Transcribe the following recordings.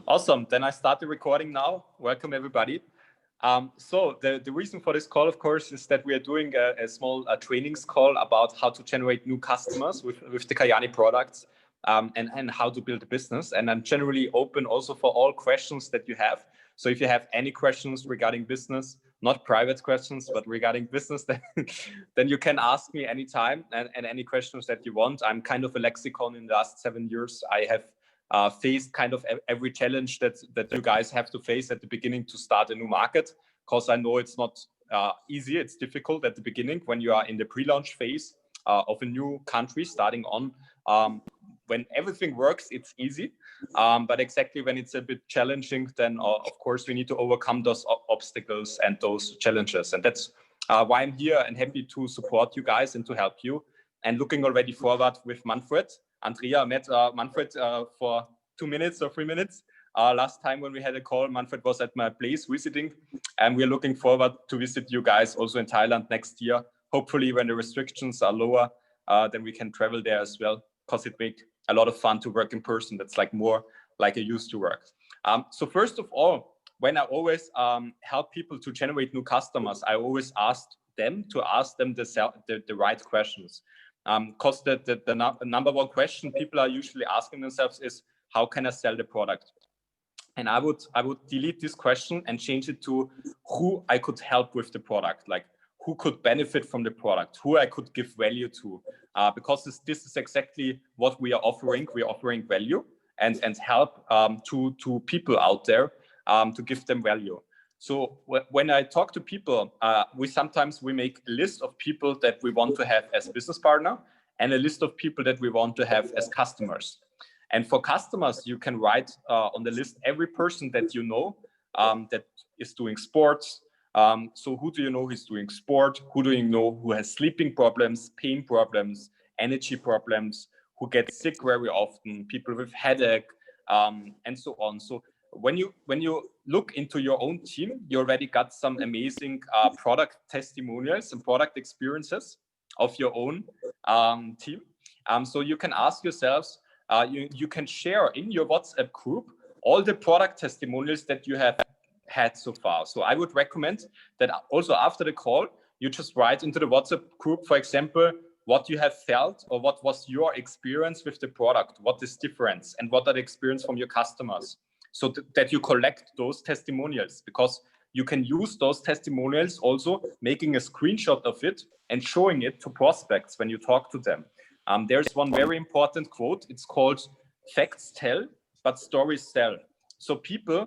Awesome. Then I start the recording now. Welcome, everybody. So the reason for this call, of course, is that we are doing a small trainings call about how to generate new customers with the Kayani products and how to build a business. And I'm generally open also for all questions that you have. So if you have any questions regarding business, not private questions, but regarding business, then you can ask me anytime and any questions that you want. I'm kind of a lexicon in the last 7 years. I have faced kind of every challenge that you guys have to face at the beginning to start a new market, because I know it's not easy. It's difficult at the beginning when you are in the pre-launch phase of a new country starting on. When everything works, it's easy. But exactly when it's a bit challenging, then of course we need to overcome those obstacles and those challenges. And that's why I'm here and happy to support you guys and to help you. And looking already forward with Manfred. Andrea met Manfred for 2 minutes or 3 minutes. Last time when we had a call, Manfred was at my place visiting, and we're looking forward to visit you guys also in Thailand next year. Hopefully when the restrictions are lower, then we can travel there as well, because it makes a lot of fun to work in person. That's like more like I used to work. So first of all, when I always help people to generate new customers, I always ask them the right questions. Because the number one question people are usually asking themselves is, how can I sell the product? And I would delete this question and change it to who I could help with the product, like who could benefit from the product, who I could give value to, because this is exactly what we are offering. We are offering value and help to people out there to give them value. So when I talk to people, we make a list of people that we want to have as business partner and a list of people that we want to have as customers. And for customers, you can write on the list every person that you know that is doing sports. So who do you know who's doing sport? Who do you know who has sleeping problems, pain problems, energy problems, who gets sick very often, people with headache, and so on. So when you look into your own team, you already got some amazing product testimonials and product experiences of your own team. So you can ask yourselves, you can share in your WhatsApp group all the product testimonials that you have had so far. So I would recommend that also after the call, you just write into the WhatsApp group, for example, what you have felt or what was your experience with the product, what is different, and what are the experience from your customers. So that you collect those testimonials, because you can use those testimonials also making a screenshot of it and showing it to prospects when you talk to them. There's one very important quote. It's called "Facts tell, but stories sell." So people,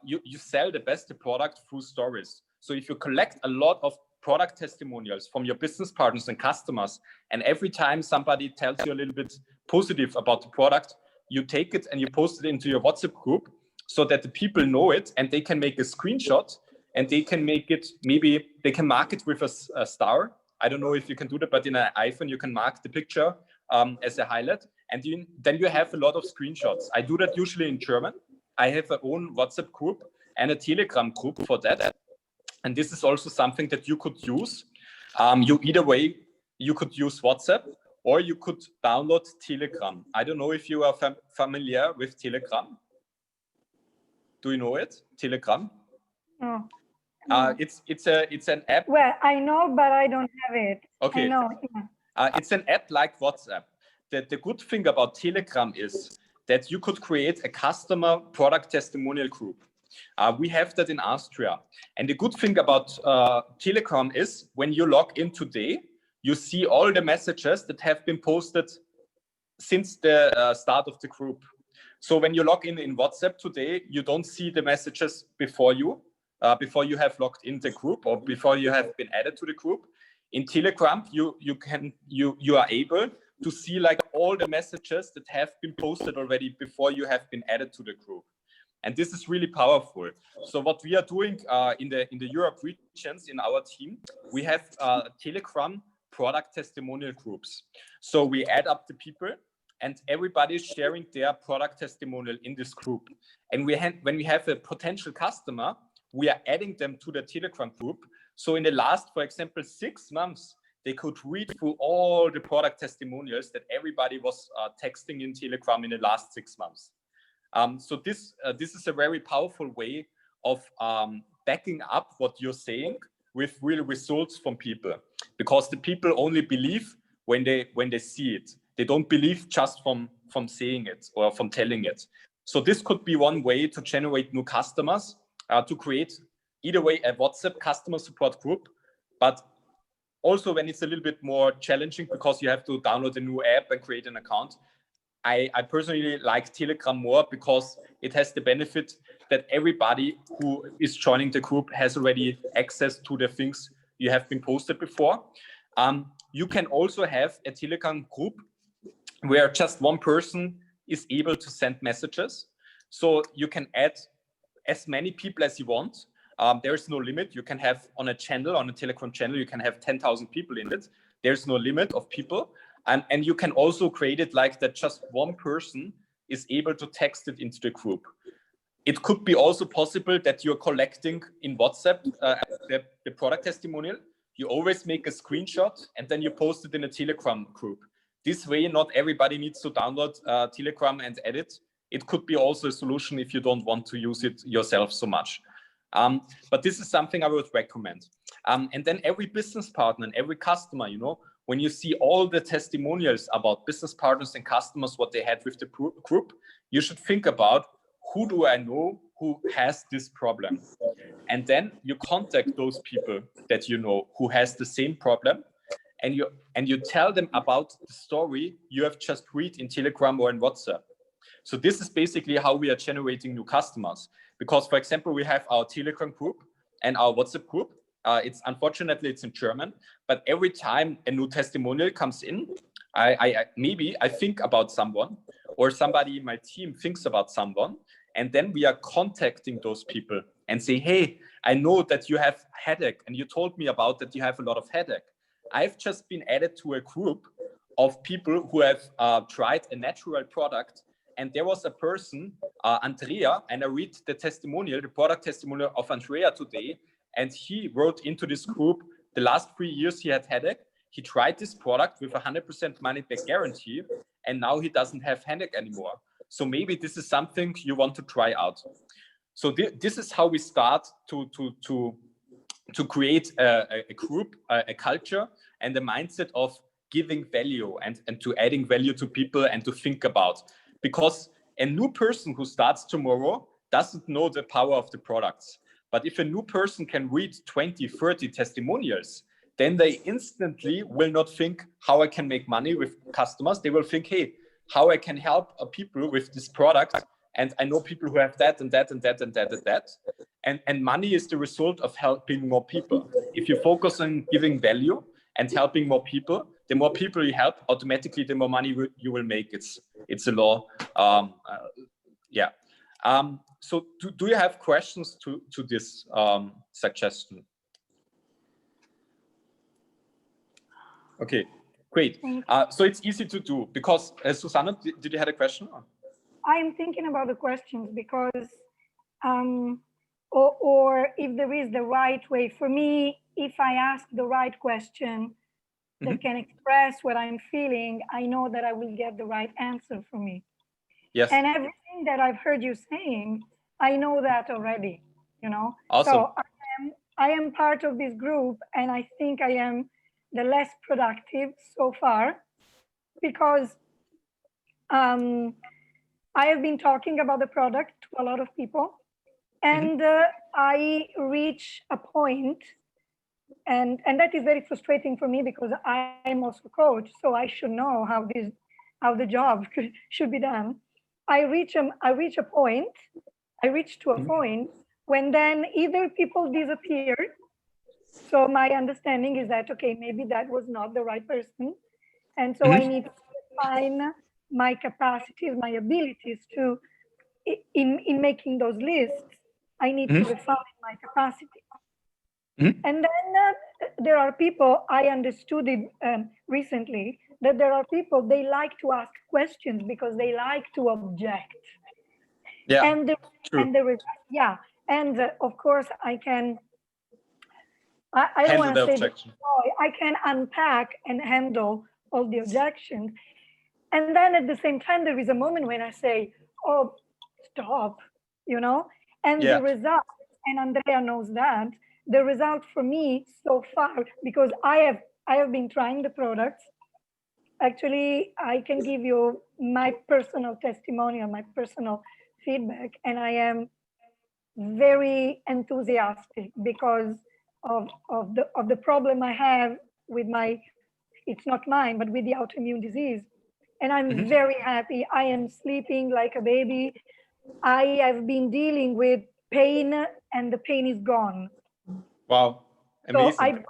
you sell the best product through stories. So if you collect a lot of product testimonials from your business partners and customers, and every time somebody tells you a little bit positive about the product, you take it and you post it into your WhatsApp group so that the people know it and they can make a screenshot and they can make it, maybe they can mark it with a star. I don't know if you can do that, but in an iPhone, you can mark the picture as a highlight. And then you have a lot of screenshots. I do that usually in German. I have a own WhatsApp group and a Telegram group for that. And this is also something that you could use. Either way, you could use WhatsApp or you could download Telegram. I don't know if you are familiar with Telegram. Do you know it, Telegram? No. It's an app. Well, I know, but I don't have it. Okay. I know. Yeah. It's an app like WhatsApp. The good thing about Telegram is that you could create a customer product testimonial group. We have that in Austria. And the good thing about Telegram is when you log in today, you see all the messages that have been posted since the start of the group. So when you log in WhatsApp today, you don't see the messages before you have logged in the group or before you have been added to the group. In Telegram, you are able to see like all the messages that have been posted already before you have been added to the group. And this is really powerful. So what we are doing in the Europe regions in our team, we have Telegram product testimonial groups. So we add up the people and everybody is sharing their product testimonial in this group. And when we have a potential customer, we are adding them to the Telegram group. So in the last, for example, 6 months, they could read through all the product testimonials that everybody was texting in Telegram in the last 6 months. So this is a very powerful way of backing up what you're saying with real results from people, because the people only believe when they see it. They don't believe just from saying it or from telling it. So this could be one way to generate new customers, to create either way a WhatsApp customer support group, but also when it's a little bit more challenging because you have to download a new app and create an account. I personally like Telegram more because it has the benefit that everybody who is joining the group has already access to the things you have been posted before. You can also have a Telegram group where just one person is able to send messages. So you can add as many people as you want. There is no limit. You can have on a Telegram channel, you can have 10,000 people in it. There's no limit of people. And you can also create it like that just one person is able to text it into the group. It could be also possible that you're collecting in WhatsApp the product testimonial. You always make a screenshot and then you post it in a Telegram group. This way, not everybody needs to download Telegram and edit. It could be also a solution if you don't want to use it yourself so much. But this is something I would recommend. And then every business partner and every customer, when you see all the testimonials about business partners and customers, what they had with the group, you should think about, who do I know who has this problem? And then you contact those people that you know who has the same problem, and you tell them about the story you have just read in Telegram or in WhatsApp. So this is basically how we are generating new customers. Because, for example, we have our Telegram group and our WhatsApp group. Unfortunately, it's in German, but every time a new testimonial comes in, I think about someone, or somebody in my team thinks about someone, and then we are contacting those people and say, hey, I know that you have headache, and you told me about that you have a lot of headache. I've just been added to a group of people who have tried a natural product, and there was a person, Andrea, and I read the testimonial, the product testimonial of Andrea today, and he wrote into this group, the last 3 years he had headache. He tried this product with 100% money back guarantee, and now he doesn't have headache anymore. So maybe this is something you want to try out. So this is how we start to create a group, a culture, and the mindset of giving value and to adding value to people and to think about. Because a new person who starts tomorrow doesn't know the power of the products. But if a new person can read 20, 30 testimonials, then they instantly will not think how I can make money with customers. They will think, hey, how I can help people with this product. And I know people who have that and that and that and that and that. And money is the result of helping more people. If you focus on giving value and helping more people, the more people you help, automatically the more money you will make. It's a law. Yeah. So do you have questions to this suggestion? Okay, great. So it's easy to do because, Susanna, did you have a question? I'm thinking about the questions because, or if there is the right way for me, if I ask the right question that can express what I'm feeling, I know that I will get the right answer for me. Yes. And everything that I've heard you saying, I know that already, Awesome. So I am part of this group, and I think I am the less productive so far because I have been talking about the product to a lot of people, and I reach a point, and that is very frustrating for me because I'm also a coach, so I should know how the job should be done. I reach to a point when then either people disappear. So my understanding is that, okay, maybe that was not the right person. And so I need to define my capacities, my abilities to, in making those lists, I need to refine my capacity. And then there are people, I understood it recently, that there are people, they like to ask questions because they like to object. Yeah, and of course I can, I don't want to say objection. I can unpack and handle all the objections. And then at the same time, there is a moment when I say, oh, stop, you know? And Yeah. the result, and Andrea knows that, the result for me so far, because I have been trying the products. Actually, I can give you my personal testimonial, my personal feedback, and I am very enthusiastic because of the problem I have with my, it's not mine, but with the autoimmune disease. And I'm very happy. I am sleeping like a baby. I have been dealing with pain and the pain is gone. Wow. So Amazing.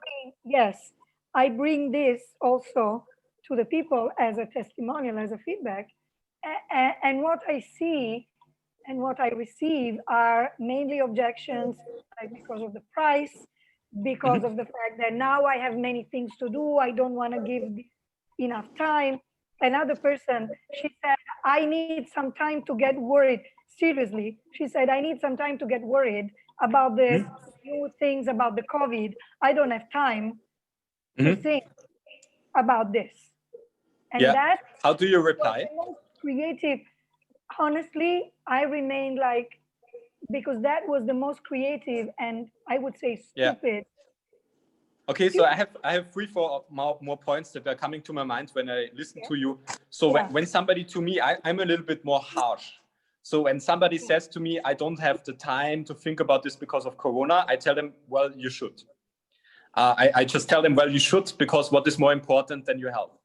yes, I bring this also to the people as a testimonial, as a feedback. And what I see and what I receive are mainly objections, like because of the price, because of the fact that now I have many things to do. I don't want to give enough time. Another person, she said, I need some time to get worried. Seriously, she said, I need some time to get worried about the new things about the COVID. I don't have time to think about this. And Yeah. that How do you was reply? the most creative. Honestly, I remained like, because that was the most creative and I would say Yeah. stupid. Okay, so I have 3, 4 more points that are coming to my mind when I listen to you. So when somebody to me, I'm a little bit more harsh. So when somebody says to me, I don't have the time to think about this because of Corona, I tell them, well, you should. I just tell them, well, you should, because what is more important than your health?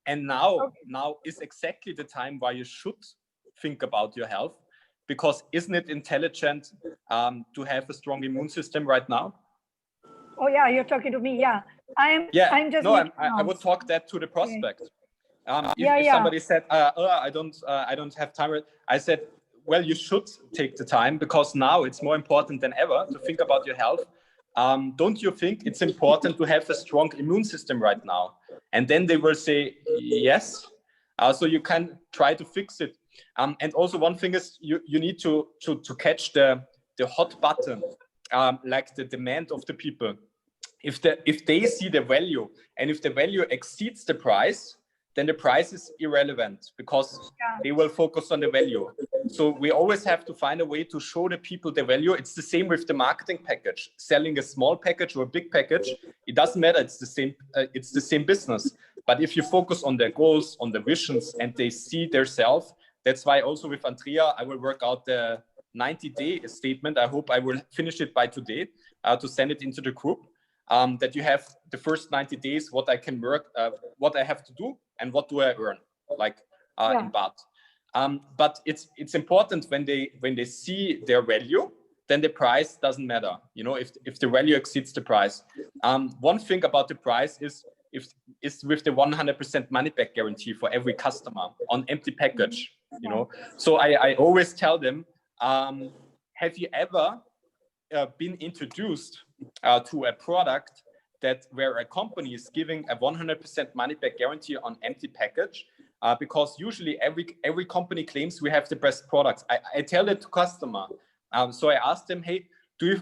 And now is exactly the time why you should think about your health, because isn't it intelligent to have a strong immune system right now? Oh yeah, you're talking to me. Yeah, I'm just. No, I would talk that to the prospect. If somebody said, I don't have time, I said, well, you should take the time, because now it's more important than ever to think about your health. Don't you think it's important to have a strong immune system right now? And then they will say yes. So you can try to fix it. And also one thing is you need to catch the hot button, like the demand of the people. If they see the value, and if the value exceeds the price, then the price is irrelevant, because they will focus on the value. So we always have to find a way to show the people the value. It's the same with the marketing package. Selling a small package or a big package, it doesn't matter. It's the same business. But if you focus on their goals, on the visions, and they see their self, that's why also with Andrea, I will work out the 90-day statement. I hope I will finish it by today to send it into the group. That you have the first 90 days, what I can work, what I have to do, and what do I earn, like in baht. But it's important when they see their value, then the price doesn't matter. You know, if the value exceeds the price. One thing about the price is with the 100% money back guarantee for every customer on empty package. You know, so I always tell them, have you ever been introduced to a product where a company is giving a 100% money back guarantee on empty package? Because usually every company claims we have the best products. I tell that to customer. So I ask them, hey, do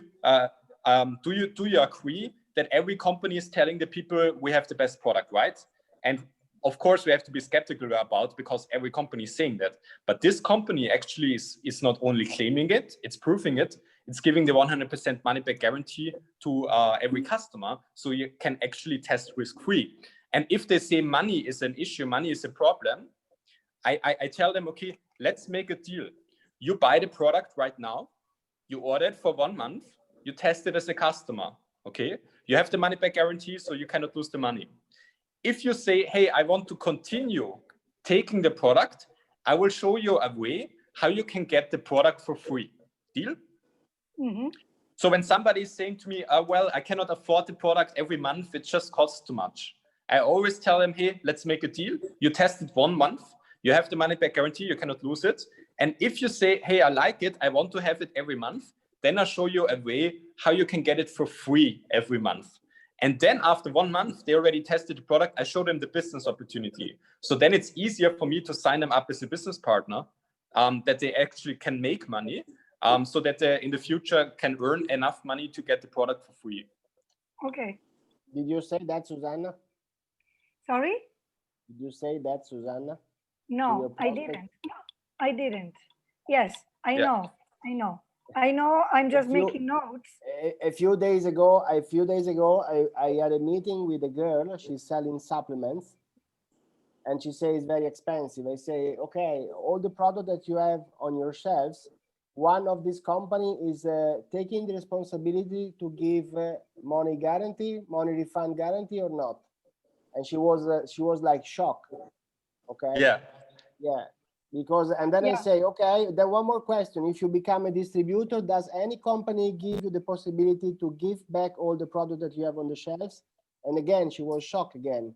you agree that every company is telling the people we have the best product, right? And of course we have to be skeptical about, because every company is saying that. But this company actually is not only claiming it, it's proving it. It's giving the 100% money back guarantee to every customer, so you can actually test risk-free. And if they say money is an issue, money is a problem, I tell them, okay, let's make a deal. You buy the product right now, you order it for 1 month, you test it as a customer, okay? You have the money back guarantee, so you cannot lose the money. If you say, hey, I want to continue taking the product, I will show you a way how you can get the product for free. Deal? So when somebody is saying to me, well, I cannot afford the product every month, it just costs too much, I always tell them, hey, let's make a deal. You test it 1 month, you have the money back guarantee, you cannot lose it. And if you say, hey, I like it, I want to have it every month, then I'll show you a way how you can get it for free every month. And then after 1 month, they already tested the product, I show them the business opportunity. So then it's easier for me to sign them up as a business partner, that they actually can make money, so that they in the future can earn enough money to get the product for free. Okay. Did you say that, Susanna? Sorry? Did you say that, Susanna? No, I didn't. I didn't. Yes, I know. I'm just making notes. A few days ago, I had a meeting with a girl. She's selling supplements, and she says very expensive. I say, okay, all the product that you have on your shelves, one of this company is taking the responsibility to give money refund guarantee or not. And she was like shocked. Okay. Yeah. Because, and then I say, okay, then one more question. If you become a distributor, does any company give you the possibility to give back all the product that you have on the shelves? And again, she was shocked again.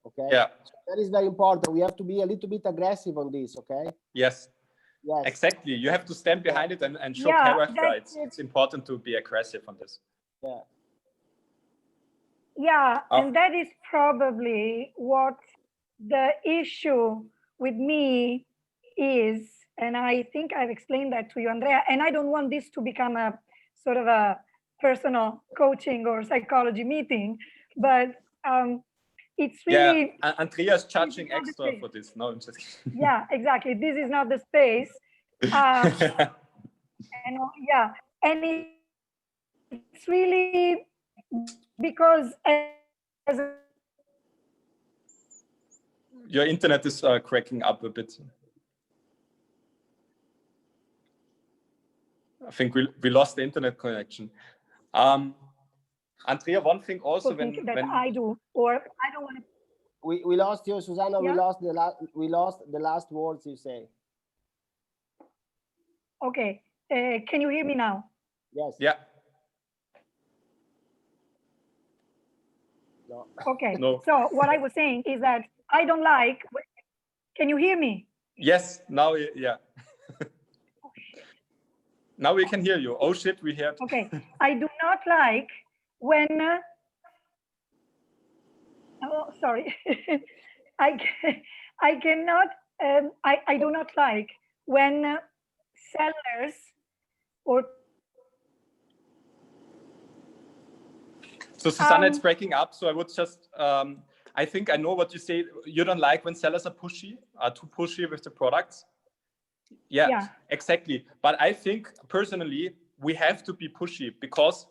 Okay. Yeah. So that is very important. We have to be a little bit aggressive on this. Okay. Yes. Exactly. You have to stand behind it and show character. It's important to be aggressive on this. And that is probably what the issue with me is, and I think I've explained that to you, Andrea, and I don't want this to become a sort of a personal coaching or psychology meeting, but it's really... Yeah, Andrea's charging extra for this. No, I'm just kidding. Yeah, exactly. This is not the space. And it's really because your internet is cracking up a bit. I think we lost the internet connection. Andrea, one thing also when I do, or I don't want to. We lost you, Susanna. Yeah? We lost the last words you say. Okay. Can you hear me now? Yes. Yeah. No. Okay. No. So what I was saying is that I don't like. Can you hear me? Yes. Now, yeah. Now we can hear you. Oh shit, we heard. Okay. I do not like when. Oh, sorry. I cannot. I do not like when sellers or. So Susanna, it's breaking up. So I would just. I think I know what you say. You don't like when sellers are too pushy with the products. Yeah, exactly. But I think personally, we have to be pushy because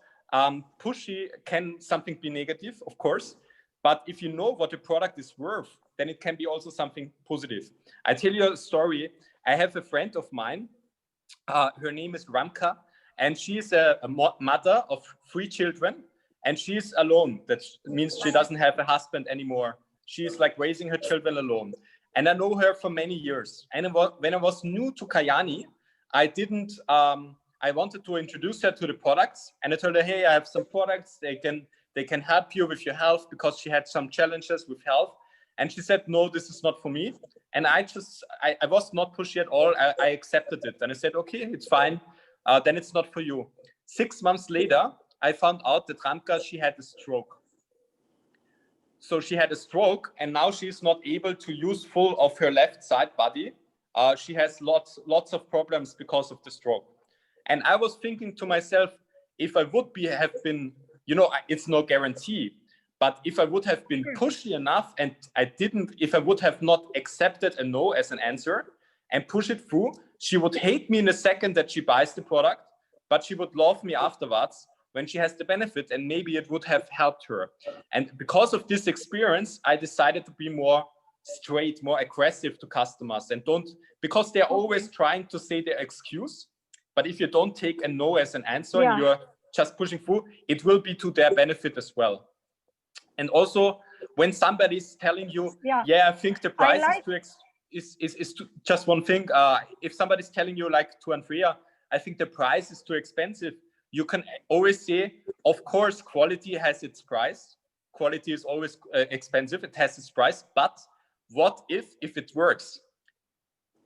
pushy can something be negative, of course. But if you know what the product is worth, then it can be also something positive. I tell you a story. I have a friend of mine. Her name is Ramka, and she is a mother of 3 children, and she's alone. That means she doesn't have a husband anymore. She's like raising her children alone. And I know her for many years. And when I was new to Kayani, I wanted to introduce her to the products. And I told her, hey, I have some products. They can help you with your health, because she had some challenges with health. And she said, no, this is not for me. And I was not pushy at all. I accepted it. And I said, okay, it's fine. Then it's not for you. 6 months later, I found out that Ramka, she had a stroke. So she had a stroke, and now she's not able to use full of her left side body. She has lots of problems because of the stroke. And I was thinking to myself, if I would have been, it's no guarantee, but if I would have been pushy enough and if I would have not accepted a no as an answer and push it through, she would hate me in a second that she buys the product, but she would love me afterwards when she has the benefit, and maybe it would have helped her. And because of this experience, I decided to be more straight, more aggressive to customers, and because they're always trying to say their excuse. But if you don't take a no as an answer, and you're just pushing through, it will be to their benefit as well. And also, when somebody's telling you, I think the price is just one thing. If somebody's telling you, like to Andrea, I think the price is too expensive, you can always say, of course, quality has its price. Quality is always expensive. It has its price. But what if it works?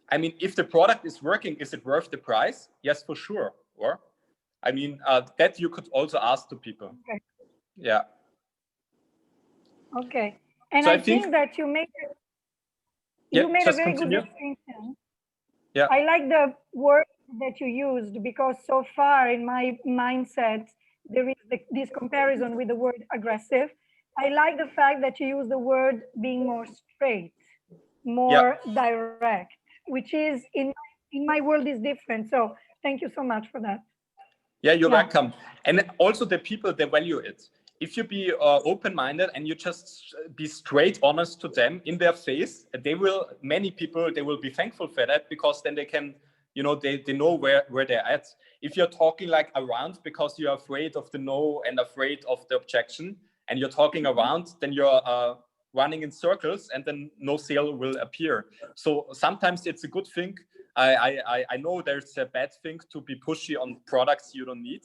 I mean, if the product is working, is it worth the price? Yes, for sure. Or, I mean, that you could also ask to people. Okay. Yeah. Okay. And so I think that you made a very good distinction. Yeah. I like the word that you used, because so far in my mindset, there is this comparison with the word aggressive. I like the fact that you use the word being more straight, more direct, which is, in my in my world is different. So thank you so much for that. Yeah, you're welcome. And also the people, they value it. If you be open-minded and you just be straight honest to them in their face, many people, they will be thankful for that, because then they can, you know, they know where they're at. If you're talking like around because you're afraid of the no and afraid of the objection, and you're talking around, then you're running in circles, and then no sale will appear. So sometimes it's a good thing. I know there's a bad thing to be pushy on products you don't need.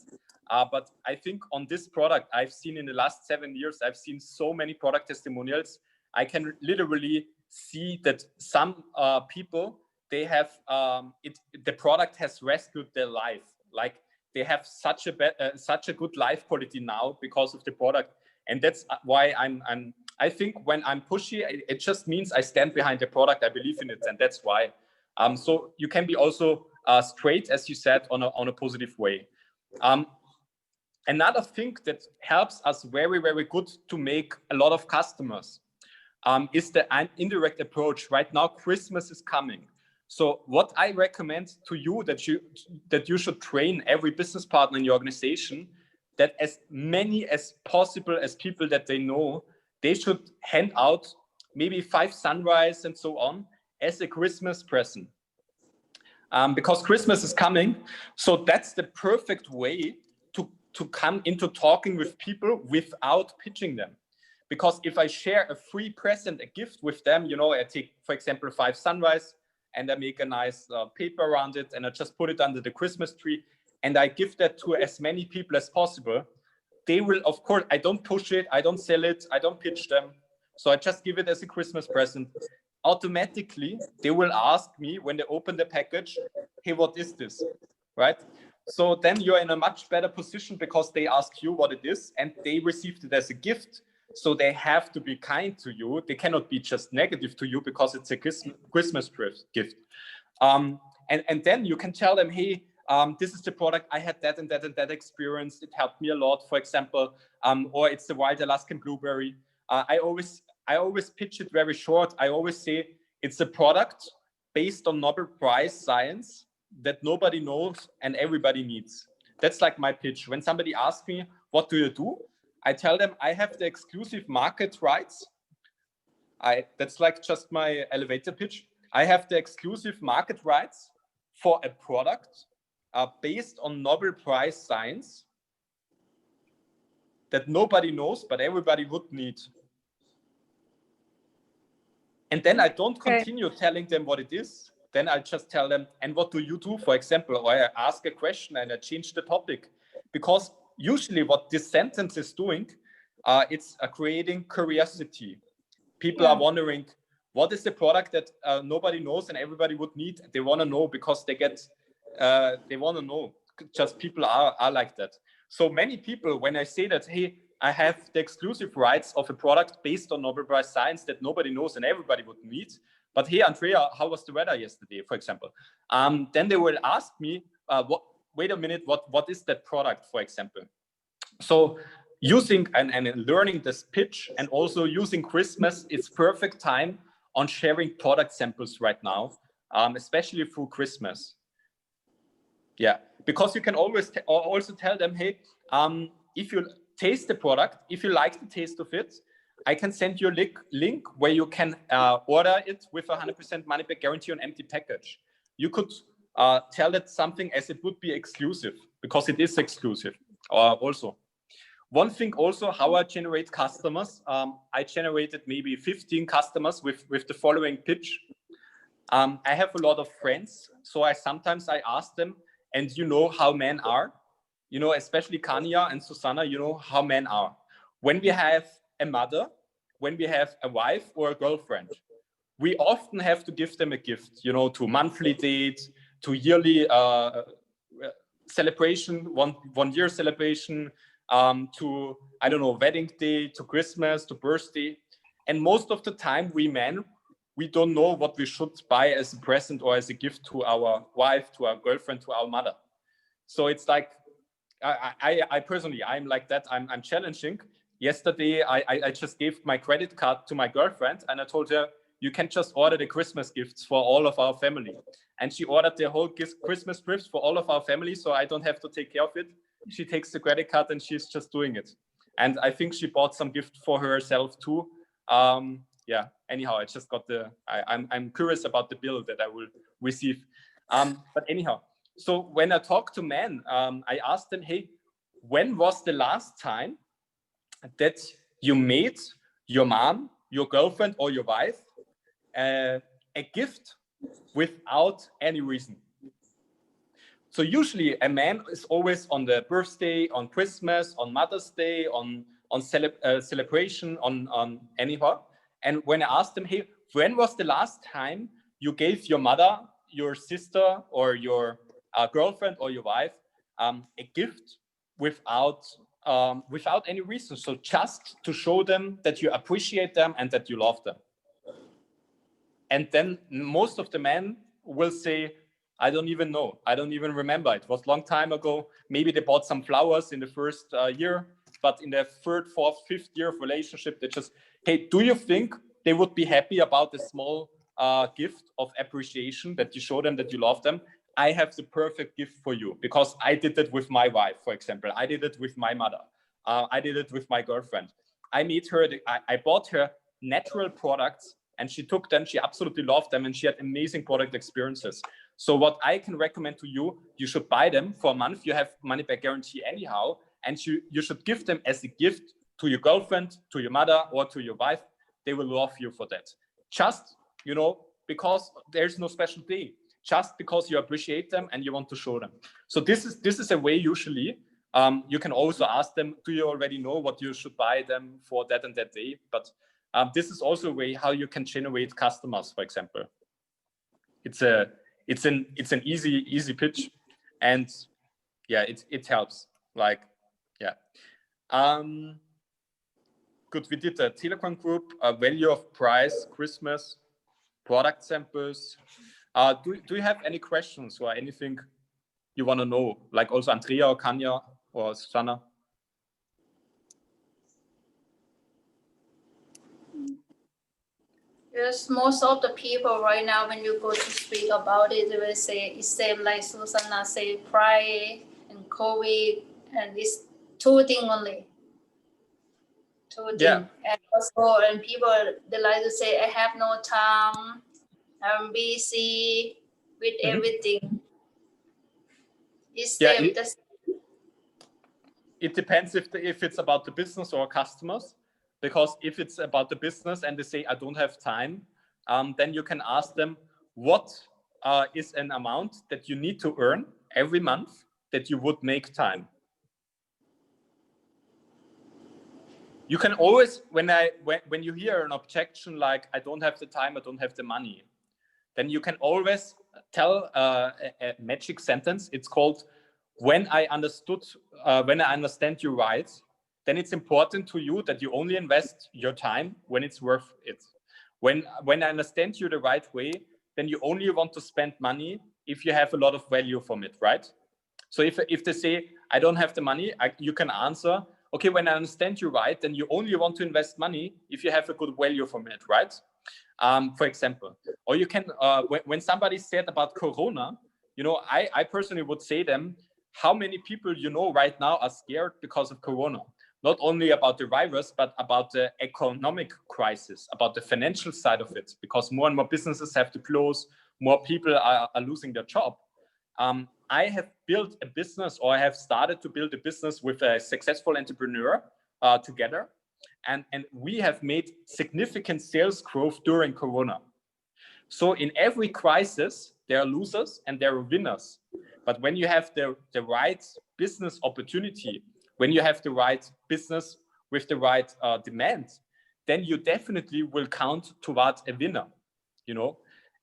But I think on this product, I've seen in the last 7 years, I've seen so many product testimonials. I can literally see that some people, they have, the product has rescued their life. Like they have such a good life quality now because of the product. And that's why I think when I'm pushy, it just means I stand behind the product, I believe in it, and that's why. So you can be also straight, as you said, on a positive way. Another thing that helps us very, very good to make a lot of customers is the indirect approach. Right now, Christmas is coming. So what I recommend to you that you should train every business partner in your organization, that as many as possible as people that they know, they should hand out maybe 5 sunrise and so on as a Christmas present. Because Christmas is coming. So that's the perfect way to come into talking with people without pitching them. Because if I share a free present, a gift with them, you know, I take, for example, 5 sunrise and I make a nice paper around it and I just put it under the Christmas tree and I give that to as many people as possible. They will, of course, I don't push it, I don't sell it, I don't pitch them. So I just give it as a Christmas present. Automatically, they will ask me when they open the package, hey, what is this, right? So then you're in a much better position because they ask you what it is and they received it as a gift. So they have to be kind to you. They cannot be just negative to you because it's a Christmas gift. And then you can tell them, hey, this is the product. I had that and that and that experience. It helped me a lot, for example, or it's the wild Alaskan blueberry. I always pitch it very short. I always say it's a product based on Nobel Prize science that nobody knows and everybody needs. That's like my pitch. When somebody asks me, what do you do? I tell them I have the exclusive market rights. That's like just my elevator pitch. I have the exclusive market rights for a product based on Nobel Prize science that nobody knows, but everybody would need. And then I don't continue telling them what it is. Then I just tell them, and what do you do, for example? Or I ask a question and I change the topic. Because usually what this sentence is doing, it's creating curiosity. People are wondering, what is the product that nobody knows and everybody would need? They want to know because they want to know. Just people are like that. So many people, when I say that, hey, I have the exclusive rights of a product based on Nobel Prize science that nobody knows and everybody would need. But hey, Andrea, how was the weather yesterday, for example? Then they will ask me, wait a minute, what is that product, for example? So using and learning this pitch and also using Christmas, it's perfect time on sharing product samples right now, especially through Christmas. Yeah, because you can always also tell them, hey, if you taste the product, if you like the taste of it, I can send you a link where you can order it with 100% money back guarantee on empty package. You could tell it something as it would be exclusive because it is exclusive also. One thing also, how I generate customers. I generated maybe 15 customers with the following pitch. I have a lot of friends, so sometimes I ask them, and you know how men are, you know, especially Kanya and Susanna, you know how men are. When we have a mother, when we have a wife or a girlfriend, we often have to give them a gift, you know, to monthly date, to yearly celebration, one year celebration, to, I don't know, wedding day, to Christmas, to birthday. And most of the time, we men, we don't know what we should buy as a present or as a gift to our wife, to our girlfriend, to our mother. So it's like, I personally, I'm like that. I'm challenging. Yesterday, I just gave my credit card to my girlfriend and I told her, you can just order the Christmas gifts for all of our family. And she ordered the whole Christmas gifts for all of our family, so I don't have to take care of it. She takes the credit card and she's just doing it. And I think she bought some gift for herself too. Yeah, anyhow, I just got I'm curious about the bill that I will receive. But anyhow, so when I talk to men, I ask them, hey, when was the last time that you made your mom, your girlfriend, or your wife a gift without any reason? So usually a man is always on the birthday, on Christmas, on Mother's Day, on celebration, on anyhow. And when I asked them, hey, when was the last time you gave your mother, your sister, or your girlfriend or your wife a gift without any reason? So just to show them that you appreciate them and that you love them. And then most of the men will say, I don't even know. I don't even remember. It was a long time ago. Maybe they bought some flowers in the first year, but in their third, fourth, fifth year of relationship, they just, hey, do you think they would be happy about a small gift of appreciation that you show them that you love them? I have the perfect gift for you because I did it with my wife, for example. I did it with my mother. I did it with my girlfriend. I made her, I bought her natural products and she took them. She absolutely loved them and she had amazing product experiences. So what I can recommend to you, you should buy them for a month. You have money back guarantee anyhow, and you should give them as a gift to your girlfriend, to your mother, or to your wife. They will love you for that. Just, because there's no special day, just because you appreciate them and you want to show them. So this is a way usually. You can also ask them, do you already know what you should buy them for that and that day? But this is also a way how you can generate customers, for example. It's an easy pitch, and yeah, it helps. Like, yeah. Good. We did a Telegram group, value of price, Christmas, product samples. Do you have any questions or anything you want to know? Like also Andrea or Kanya or Susanna? Yes, most of the people right now, when you go to speak about it, they will say it's same like Susanna say, price and COVID, and it's two things only. Two things. Yeah. And also, and people they like to say, I have no time, I'm busy with everything. It's same. It depends if it's about the business or customers. Because if it's about the business and they say, I don't have time, then you can ask them, what is an amount that you need to earn every month that you would make time? You can always, when you hear an objection like, I don't have the time, I don't have the money, then you can always tell a magic sentence. It's called, when I understand you right, then it's important to you that you only invest your time when it's worth it. When I understand you the right way, then you only want to spend money if you have a lot of value from it, right? So if they say, I don't have the money, you can answer, okay, when I understand you right, then you only want to invest money if you have a good value from it, right? For example, or you can, when somebody said about Corona, I personally would say them, how many people right now are scared because of Corona? Not only about the virus, but about the economic crisis, about the financial side of it, because more and more businesses have to close, more people are losing their job. I have built a business, or I have started to build a business with a successful entrepreneur together, and we have made significant sales growth during Corona. So in every crisis, there are losers and there are winners. But when you have the right business opportunity, when you have the right business with the right demand, then you definitely will count towards a winner,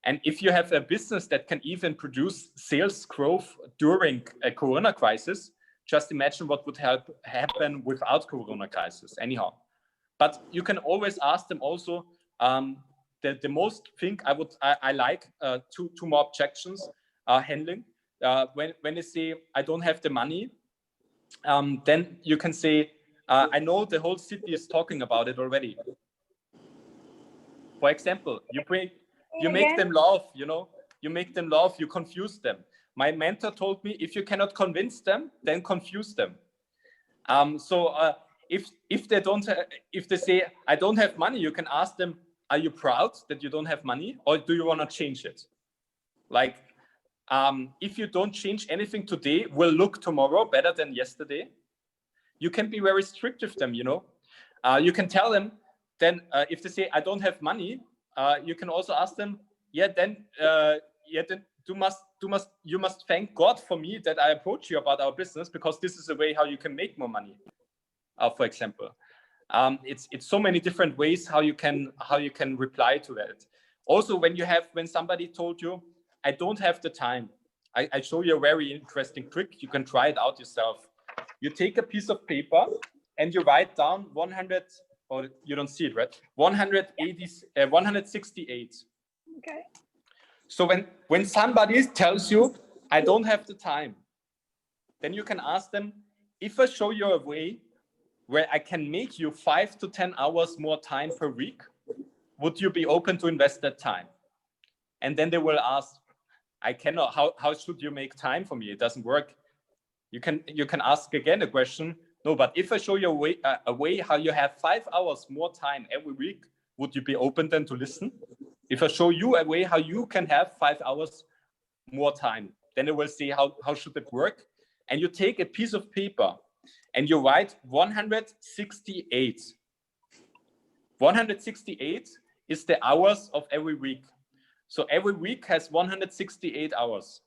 And if you have a business that can even produce sales growth during a Corona crisis, just imagine what would happen without Corona crisis anyhow. But you can always ask them also, the most thing I like two more objections handling. When they say, I don't have the money, then you can say, I know the whole city is talking about it already. For example, you make Again? them laugh, you know, you make them laugh, you confuse them. My mentor told me, if you cannot convince them, then confuse them. If they say, I don't have money, you can ask them, are you proud that you don't have money, or do you want to change it? Like, if you don't change anything today, will look tomorrow better than yesterday. You can be very strict with them, you know. You can tell them, then if they say, I don't have money, you can also ask them, then you must thank God for me that I approach you about our business, because this is a way how you can make more money. For example, it's so many different ways how you can reply to that. Also, when somebody told you, I don't have the time, I show you a very interesting trick. You can try it out yourself. You take a piece of paper and you write down 100, or you don't see it, right? 168. Okay. So when somebody tells you, I don't have the time, then you can ask them, if I show you a way where I can make you 5 to 10 hours more time per week, would you be open to invest that time? And then they will ask, I cannot, how should you make time for me? It doesn't work. You can ask again a question. No, but if I show you a way how you have 5 hours more time every week, would you be open then to listen? If I show you a way how you can have 5 hours more time, then they will see how should it work. And you take a piece of paper and you write 168. 168 is the hours of every week. So every week has 168 hours.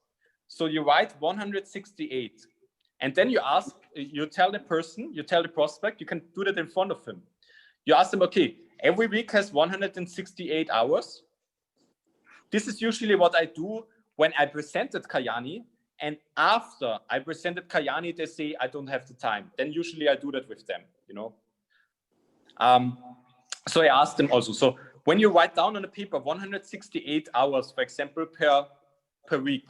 So you write 168. And then you tell the prospect, you can do that in front of him. You ask them, okay, every week has 168 hours. This is usually what I do when I presented Kajaani. And after I presented Kajaani, they say, I don't have the time. Then usually I do that with them, you know. So I asked them also. So when you write down on a paper 168 hours, for example, per week,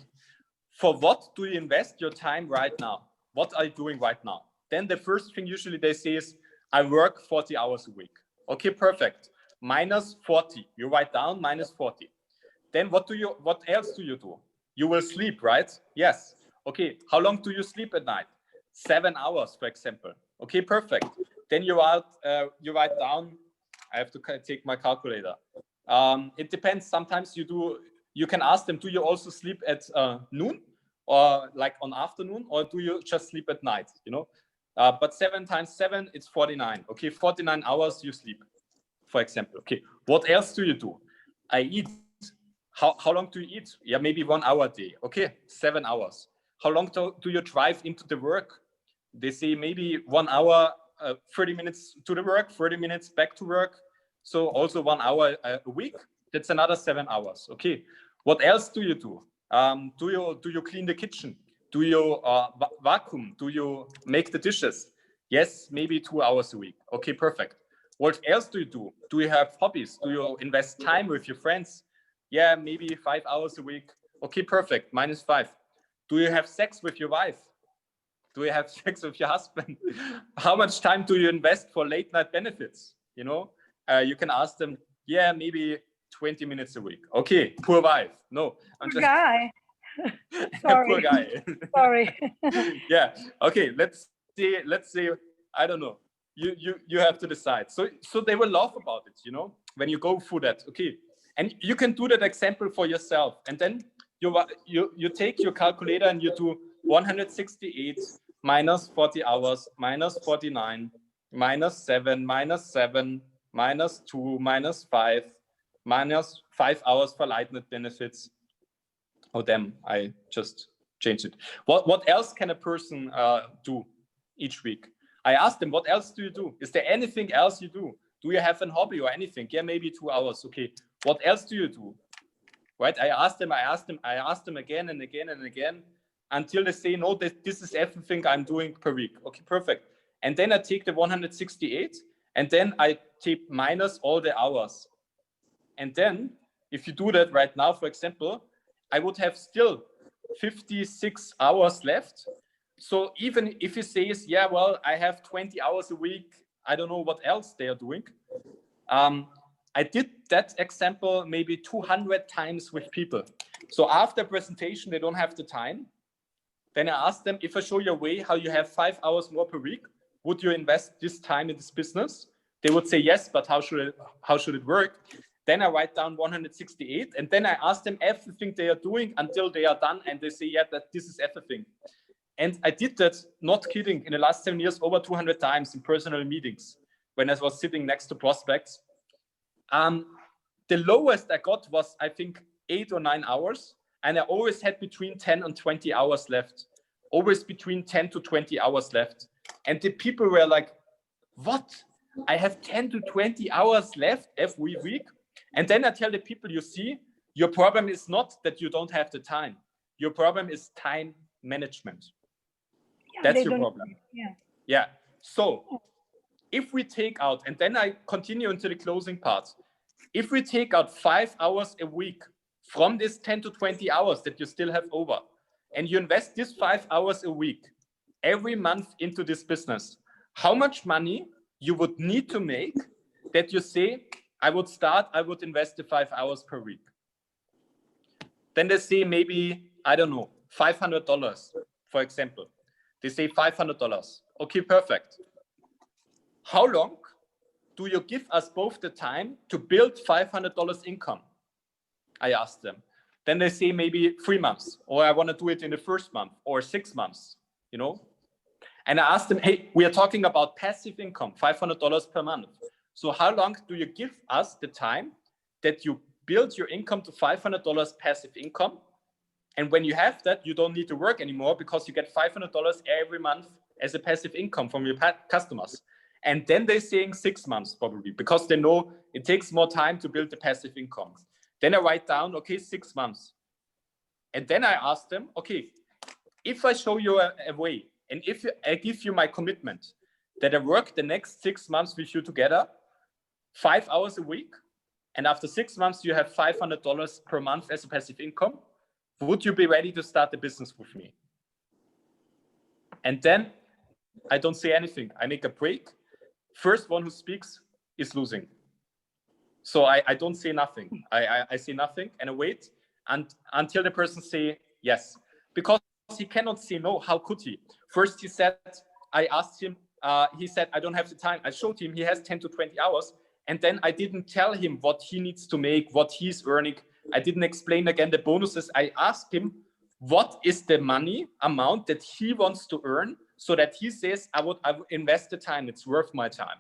for what do you invest your time right now? What are you doing right now? Then the first thing usually they say is, I work 40 hours a week. Okay, perfect. Minus 40. You write down minus 40. Then what else do you do? You will sleep, right? Yes. Okay, how long do you sleep at night? 7 hours, for example. Okay, perfect. Then you write down, I have to take my calculator. It depends. Sometimes you can ask them, do you also sleep at noon, or like on afternoon, or do you just sleep at night, you know? But 7 times 7, it's 49. Okay, 49 hours you sleep, for example. Okay, what else do you do? I eat. How long do you eat? Yeah, maybe 1 hour a day. Okay, 7 hours. How long do you drive into the work? They say maybe 1 hour, 30 minutes to the work, 30 minutes back to work. So also 1 hour a week. That's another 7 hours. Okay, what else do you do? Do you clean the kitchen? Do you vacuum? Do you make the dishes? Yes, maybe 2 hours a week. Okay, perfect. What else do you do? Do you have hobbies? Do you invest time with your friends? Yeah, maybe 5 hours a week. Okay, perfect. Minus 5. Do you have sex with your wife? Do you have sex with your husband? How much time do you invest for late night benefits? You know, you can ask them, yeah, maybe 20 minutes a week. Okay, poor wife. No, I'm Poor just guy. Sorry. poor guy. Sorry. Yeah. Okay. Let's say I don't know. You have to decide. So they will laugh about it. You know, when you go through that. Okay, and you can do that example for yourself, and then you take your calculator and you do 168 minus 40 hours minus 49 minus 7 minus 7 minus 2 minus 5 minus 5 hours for late night benefits. Oh, damn, I just changed it. What else can a person do each week? I asked them, what else do you do? Is there anything else you do? Do you have a hobby or anything? Yeah, maybe 2 hours. Okay. What else do you do? Right? I asked them again and again and again until they say, no, this is everything I'm doing per week. Okay, perfect. And then I take the 168 and then I take minus all the hours. And then if you do that right now, for example, I would have still 56 hours left. So even if he says, yeah, well, I have 20 hours a week, I don't know what else they are doing. I did that example maybe 200 times with people. So after presentation, they don't have the time. Then I ask them, if I show you a way how you have 5 hours more per week, would you invest this time in this business? They would say yes, but how should it work? Then I write down 168, and then I ask them everything they are doing until they are done, and they say, yeah, that this is everything. And I did that, not kidding, in the last 7 years, over 200 times in personal meetings when I was sitting next to prospects. The lowest I got was, I think, 8 or 9 hours. And I always had between 10 and 20 hours left, always between 10 to 20 hours left. And the people were like, what? I have 10 to 20 hours left every week. And then I tell the people, you see, your problem is not that you don't have the time. Your problem is time management. Yeah, that's your problem. Yeah. So if we take out, and then I continue into the closing part. If we take out 5 hours a week from this 10 to 20 hours that you still have over, and you invest this 5 hours a week every month into this business, how much money you would need to make that you say, I would invest the 5 hours per week. Then they say maybe, I don't know, $500, for example. They say $500. Okay, perfect. How long do you give us both the time to build $500 income? I asked them. Then they say maybe 3 months, or I want to do it in the first month, or 6 months, you know? And I asked them, hey, we are talking about passive income, $500 per month. So how long do you give us the time that you build your income to $500 passive income? And when you have that, you don't need to work anymore because you get $500 every month as a passive income from your customers. And then they're saying 6 months probably, because they know it takes more time to build the passive income. Then I write down, okay, 6 months. And then I ask them, okay, if I show you a way, and if I give you my commitment that I work the next 6 months with you together, 5 hours a week, and after 6 months, you have $500 per month as a passive income, would you be ready to start the business with me? And then I don't say anything. I make a break. First one who speaks is losing. So I don't say nothing. I say nothing and I wait until the person say yes. Because he cannot say no. How could he? First he said, I asked him, he said, I don't have the time. I showed him he has 10 to 20 hours. And then I didn't tell him what he needs to make, what he's earning. I didn't explain again the bonuses. I asked him, what is the money amount that he wants to earn so that he says, I would invest the time. It's worth my time.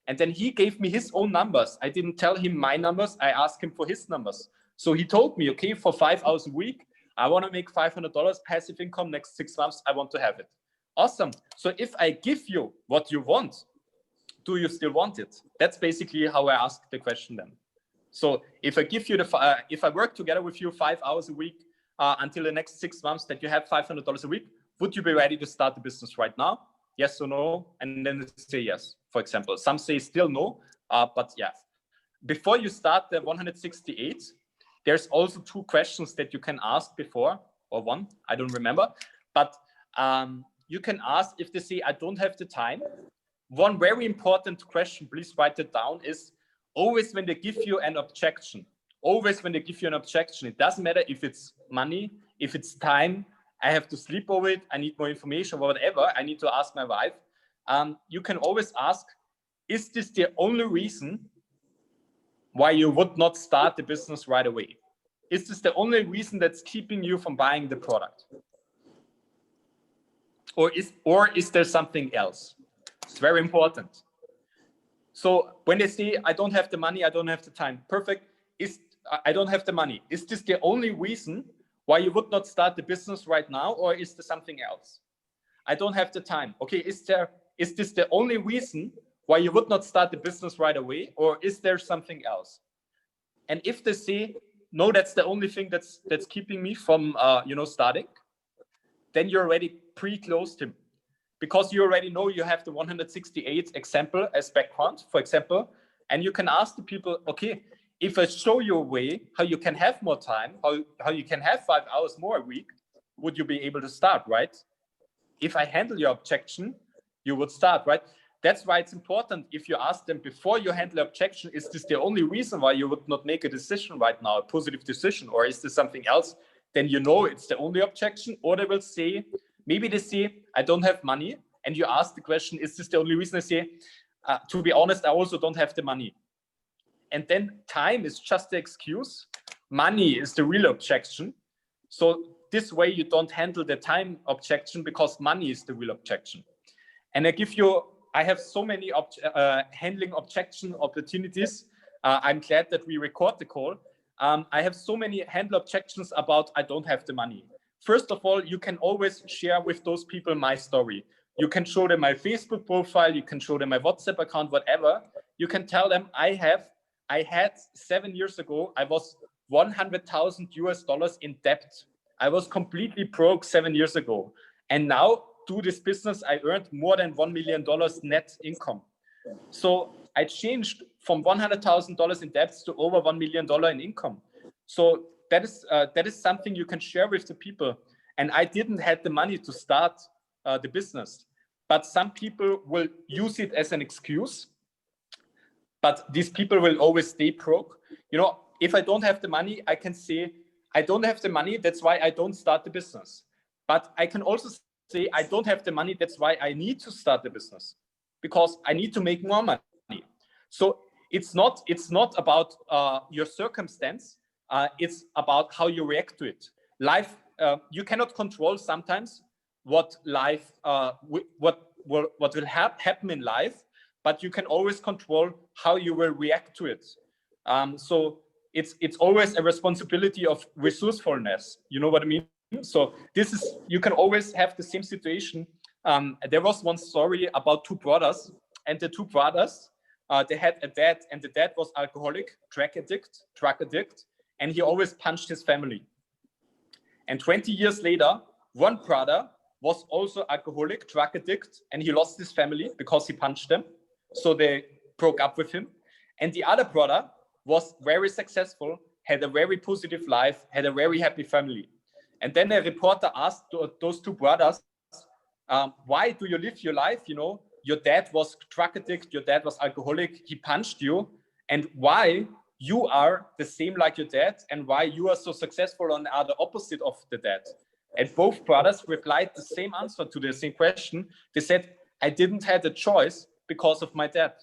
And then he gave me his own numbers. I didn't tell him my numbers. I asked him for his numbers. So he told me, okay, for 5 hours a week, I want to make $500 passive income next 6 months. I want to have it. Awesome. So if I give you what you want, do you still want it? That's basically how I ask the question then. So if I give you if I work together with you 5 hours a week until the next 6 months that you have $500 a week, would you be ready to start the business right now? Yes or no? And then they say yes, for example. Some say still no, but yeah. Before you start the 168, there's also 2 questions that you can ask before, or 1, I don't remember. But you can ask if they say, I don't have the time. One very important question, please write it down, is always when they give you an objection, it doesn't matter if it's money, if it's time, I have to sleep over it, I need more information, or whatever, I need to ask my wife. You can always ask, is this the only reason why you would not start the business right away? Is this the only reason that's keeping you from buying the product? Or is there something else? It's very important. So when they say, I don't have the money, I don't have the time, perfect. I don't have the money. Is this the only reason why you would not start the business right now, or is there something else? I don't have the time. Okay, is this the only reason why you would not start the business right away, or is there something else? And if they say, no, that's the only thing that's keeping me from starting, then you already pre-closed him, because you already know you have the 168 example as background, for example, and you can ask the people, okay, if I show you a way how you can have more time, how you can have 5 hours more a week, would you be able to start, right? If I handle your objection, you would start, right? that's why it's important if you ask them before you handle objection, is this the only reason why you would not make a decision right now, a positive decision, or is there something else? Then you know it's the only objection. Or they will say, maybe they say, I don't have money. And you ask the question, is this the only reason? They say, to be honest, I also don't have the money. And then time is just the excuse. Money is the real objection. So this way you don't handle the time objection because money is the real objection. And I have so many handling objection opportunities. I'm glad that we record the call. I have so many handle objections about I don't have the money. First of all, you can always share with those people my story. You can show them my Facebook profile. You can show them my WhatsApp account, whatever. You can tell them I had 7 years ago, I was $100,000 in debt. I was completely broke 7 years ago. And now, through this business, I earned more than $1 million net income. So I changed from $100,000 in debts to over $1 million in income. So that is something you can share with the people. And I didn't have the money to start the business, but some people will use it as an excuse. But these people will always stay broke. You know, if I don't have the money, I can say, I don't have the money, that's why I don't start the business. But I can also say, I don't have the money, that's why I need to start the business, because I need to make more money. So it's not about your circumstance, it's about how you react to it. Life, you cannot control sometimes what will happen in life, but you can always control how you will react to it. So it's always a responsibility of resourcefulness. You know what I mean? So you can always have the same situation. There was one story about two brothers, and the two brothers, they had a dad, and the dad was alcoholic, drug addict, and he always punched his family. And 20 years later, one brother was also alcoholic, drug addict, and he lost his family because he punched them. So they broke up with him. And the other brother was very successful, had a very positive life, had a very happy family. And then a reporter asked those two brothers, why do you live your life? You know, your dad was drug addict, your dad was alcoholic, he punched you. And why you are the same like your dad, and why you are so successful and are the opposite of the dad? And both brothers replied the same answer to the same question. They said, I didn't have a choice because of my dad.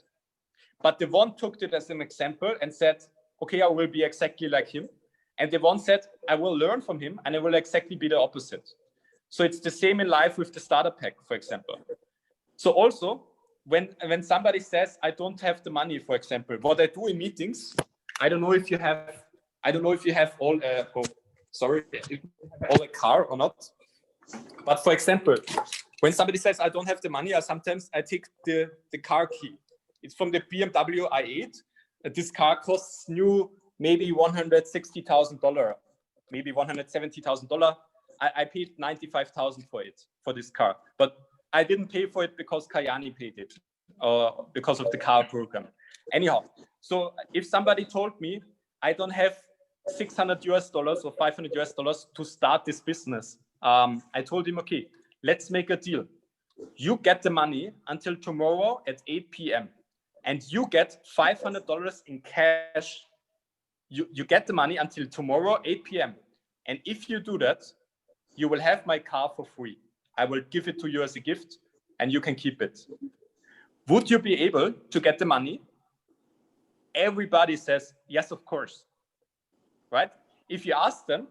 But the one took it as an example and said, okay, I will be exactly like him. And the one said, I will learn from him and I will exactly be the opposite. So it's the same in life with the starter pack, for example. So also, when somebody says, I don't have the money, for example, what I do in meetings, I don't know if you have all a car or not. But for example, when somebody says, I don't have the money, sometimes I take the car key. It's from the BMW i8. This car costs new maybe $160,000, maybe $170,000. I paid $95,000 for it, for this car. But I didn't pay for it because Kayani paid it, because of the car program. Anyhow, so if somebody told me I don't have $600 or $500 to start this business, I told him, okay, let's make a deal. You get the money until tomorrow at 8 p.m. and you get $500 in cash. You get the money until tomorrow, 8 p.m. And if you do that, you will have my car for free. I will give it to you as a gift and you can keep it. Would you be able to get the money? Everybody says, yes, of course, right? If you ask them,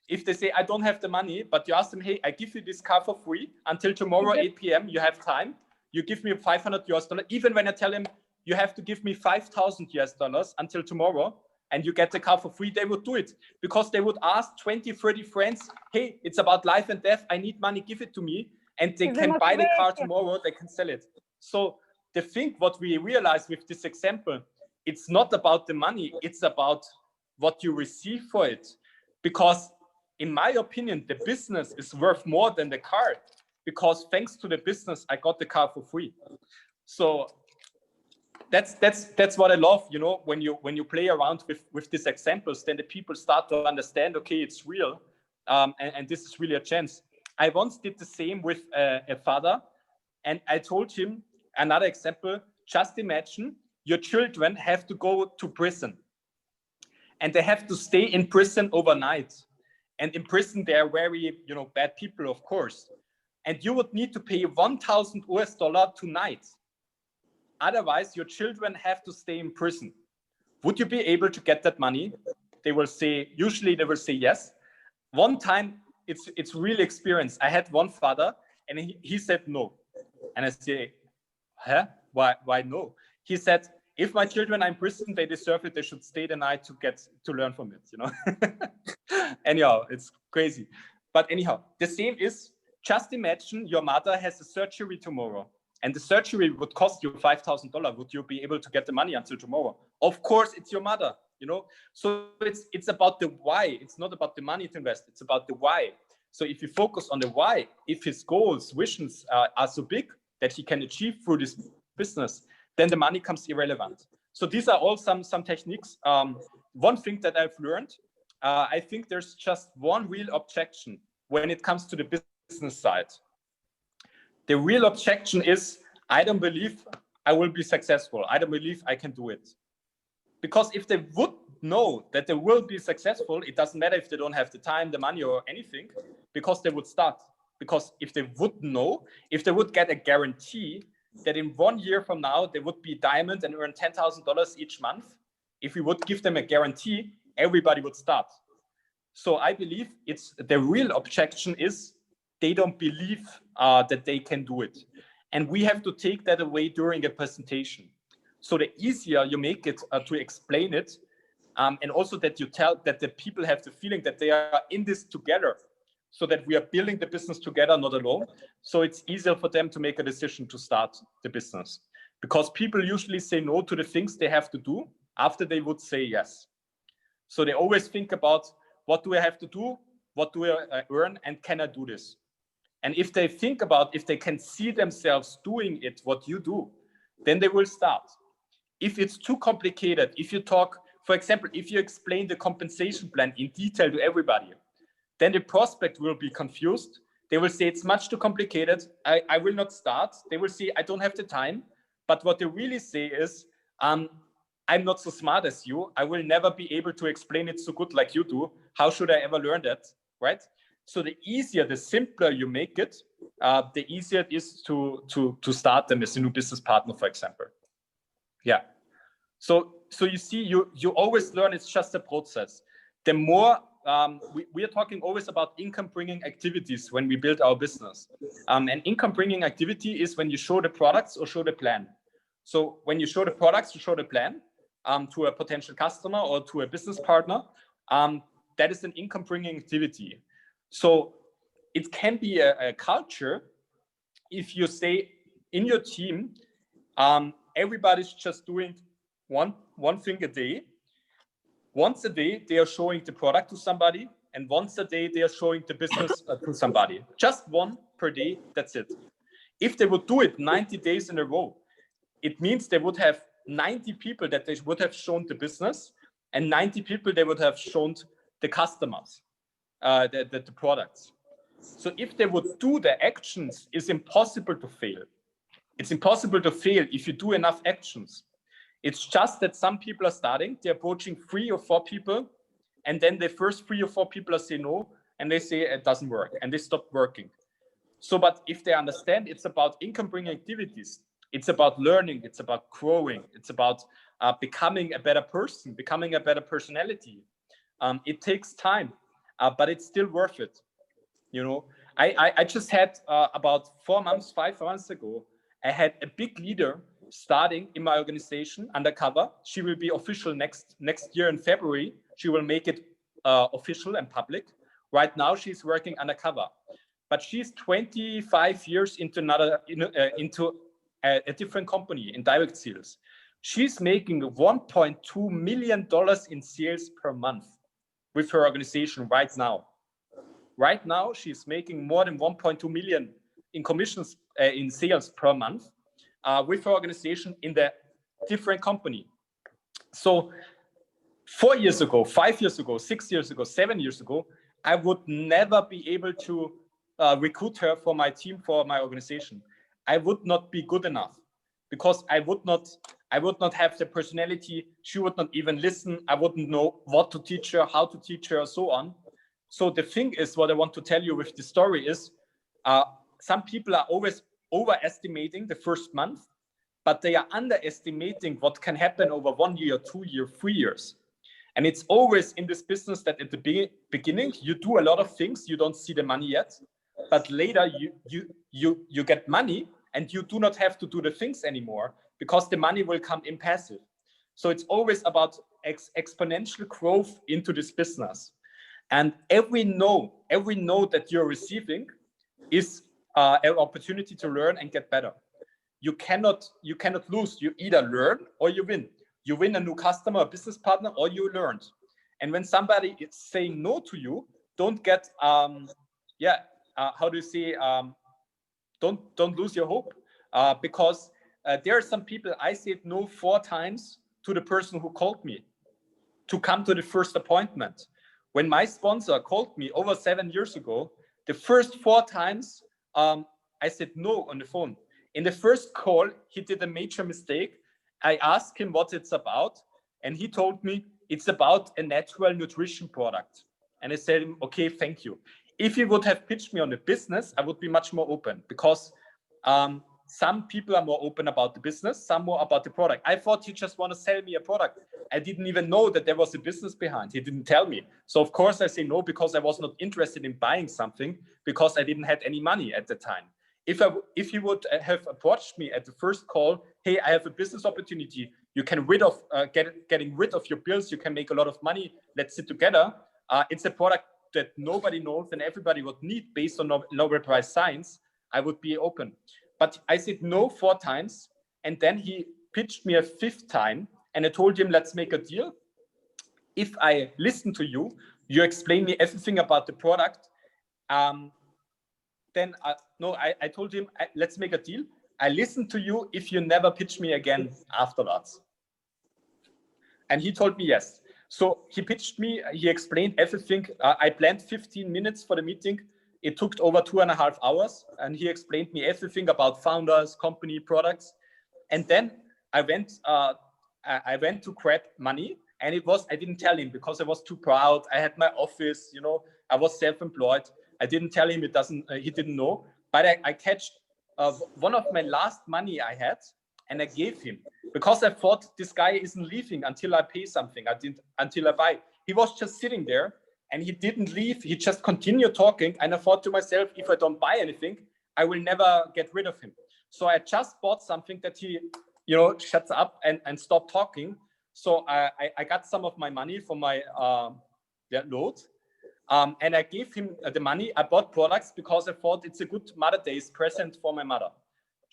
if they say, I don't have the money, but you ask them, hey, I give you this car for free until tomorrow, 8 p.m., you have time, you give me $500, even when I tell them, you have to give me $5,000 until tomorrow, and you get the car for free, they would do it because they would ask 20, 30 friends, hey, it's about life and death, I need money, give it to me, and they can buy the car tomorrow, they can sell it. So the thing, what we realize with this example, it's not about the money, it's about what you receive for it. Because in my opinion, the business is worth more than the car, because thanks to the business, I got the car for free. So that's what I love, you know, when you play around with these examples, then the people start to understand, okay, it's real, and this is really a chance. I once did the same with a father, and I told him, another example, just imagine your children have to go to prison and they have to stay in prison overnight. And in prison, they are very, bad people, of course. And you would need to pay $1,000 tonight. Otherwise, your children have to stay in prison. Would you be able to get that money? They will say, usually they will say yes. One time, it's really experience. I had one father and he said no. And I say, huh? Why no? He said, if my children are in prison, they deserve it. They should stay the night to learn from it, Anyhow, it's crazy. But anyhow, the same is, just imagine your mother has a surgery tomorrow and the surgery would cost you $5,000. Would you be able to get the money until tomorrow? Of course, it's your mother, So it's about the why. It's not about the money to invest. It's about the why. So if you focus on the why, if his goals, visions are so big that he can achieve through this business, then the money comes irrelevant. So these are all some techniques. One thing that I've learned, I think there's just one real objection when it comes to the business side. The real objection is, I don't believe I will be successful. I don't believe I can do it. Because if they would know that they will be successful, it doesn't matter if they don't have the time, the money or anything, because they would start. Because if they would know, if they would get a guarantee that in 1 year from now, they would be diamond and earn $10,000 each month, if we would give them a guarantee, everybody would start. So I believe it's the real objection is they don't believe that they can do it. And we have to take that away during a presentation. So the easier you make it to explain it, and also that you tell that the people have the feeling that they are in this together, so that we are building the business together, not alone. So it's easier for them to make a decision to start the business. Because people usually say no to the things they have to do after they would say yes. So they always think about, what do I have to do? What do I earn? And can I do this? And if they think about, if they can see themselves doing it, what you do, then they will start. If it's too complicated, if you talk, for example, if you explain the compensation plan in detail to everybody, then the prospect will be confused. They will say, it's much too complicated. I will not start. They will say, I don't have the time. But what they really say is, I'm not so smart as you. I will never be able to explain it so good like you do. How should I ever learn that, right? So the easier, the simpler you make it, the easier it is to start them as a new business partner, for example. Yeah. So you see, you always learn. It's just a process. The more we are talking always about income-bringing activities when we build our business. An income-bringing activity is when you show the products or show the plan. So when you show the products, you show the plan to a potential customer or to a business partner. That is an income-bringing activity. So it can be a culture if you say in your team, everybody's just doing one thing a day. Once a day, they are showing the product to somebody, and once a day, they are showing the business to somebody. Just one per day, that's it. If they would do it 90 days in a row, it means they would have 90 people that they would have shown the business, and 90 people they would have shown the customers, the products. So if they would do the actions, it's impossible to fail. It's impossible to fail if you do enough actions. It's just that some people are starting, they're approaching 3 or 4 people, and then the first 3 or 4 people say no, and they say it doesn't work, and they stop working. So, but if they understand it's about income-bringing activities, it's about learning, it's about growing, it's about becoming a better person, becoming a better personality. It takes time, but it's still worth it. I just had about 4 months, 5 months ago, I had a big leader starting in my organization undercover. She will be official next year in February. She will make it official and public. Right now, she's working undercover, but she's 25 years into a different company in direct sales. She's making $1.2 million in sales per month with her organization right now. Right now, she's making more than 1.2 million in commissions in sales per month with her organization in the different company. So 4 years ago, 5 years ago, 6 years ago, 7 years ago, I would never be able to recruit her for my team, for my organization. I would not be good enough. because I would not have the personality. She would not even listen. I wouldn't know what to teach her, how to teach her, so on. So the thing is, what I want to tell you with the story is, some people are always overestimating the first month, but they are underestimating what can happen over 1 year, 2 years, 3 years. And it's always in this business that at the beginning, you do a lot of things, you don't see the money yet, but later you get money and you do not have to do the things anymore because the money will come in passive. So it's always about exponential growth into this business. And every no that you're receiving is an opportunity to learn and get better. You cannot lose. You either learn or you win. You win a new customer, a business partner, or you learned. And when somebody is saying no to you, don't get don't lose your hope, because there are some people. I said no 4 times to the person who called me to come to the first appointment. When my sponsor called me over 7 years ago, the first 4 times I said no on the phone. In the first call, he did a major mistake. I asked him what it's about, and he told me it's about a natural nutrition product. And I said, okay, thank you. If he would have pitched me on the business, I would be much more open, because some people are more open about the business, some more about the product. I thought he just want to sell me a product. I didn't even know that there was a business behind. He didn't tell me. So of course I say no, because I was not interested in buying something, because I didn't have any money at the time. If he would have approached me at the first call, hey, I have a business opportunity. You can getting rid of your bills. You can make a lot of money. Let's sit together. It's a product that nobody knows and everybody would need based on Nobel Prize science. I would be open. But I said no 4 times. And then he pitched me a 5th time. And I told him, let's make a deal. If I listen to you, you explain me everything about the product. Then I told him, let's make a deal. I listen to you if you never pitch me again afterwards. And he told me yes. So he pitched me, he explained everything. I planned 15 minutes for the meeting. It took over 2.5 hours. And he explained me everything about founders, company, products. And then I went to grab money. And I didn't tell him because I was too proud. I had my office, I was self-employed. I didn't tell him, he didn't know. But I catched one of my last money I had, and I gave him, because I thought this guy isn't leaving until I pay something. Until I buy. He was just sitting there and he didn't leave. He just continued talking. And I thought to myself, if I don't buy anything, I will never get rid of him. So I just bought something that he, shuts up and stopped talking. So I got some of my money for my load. And I gave him the money. I bought products because I thought it's a good Mother Day's present for my mother.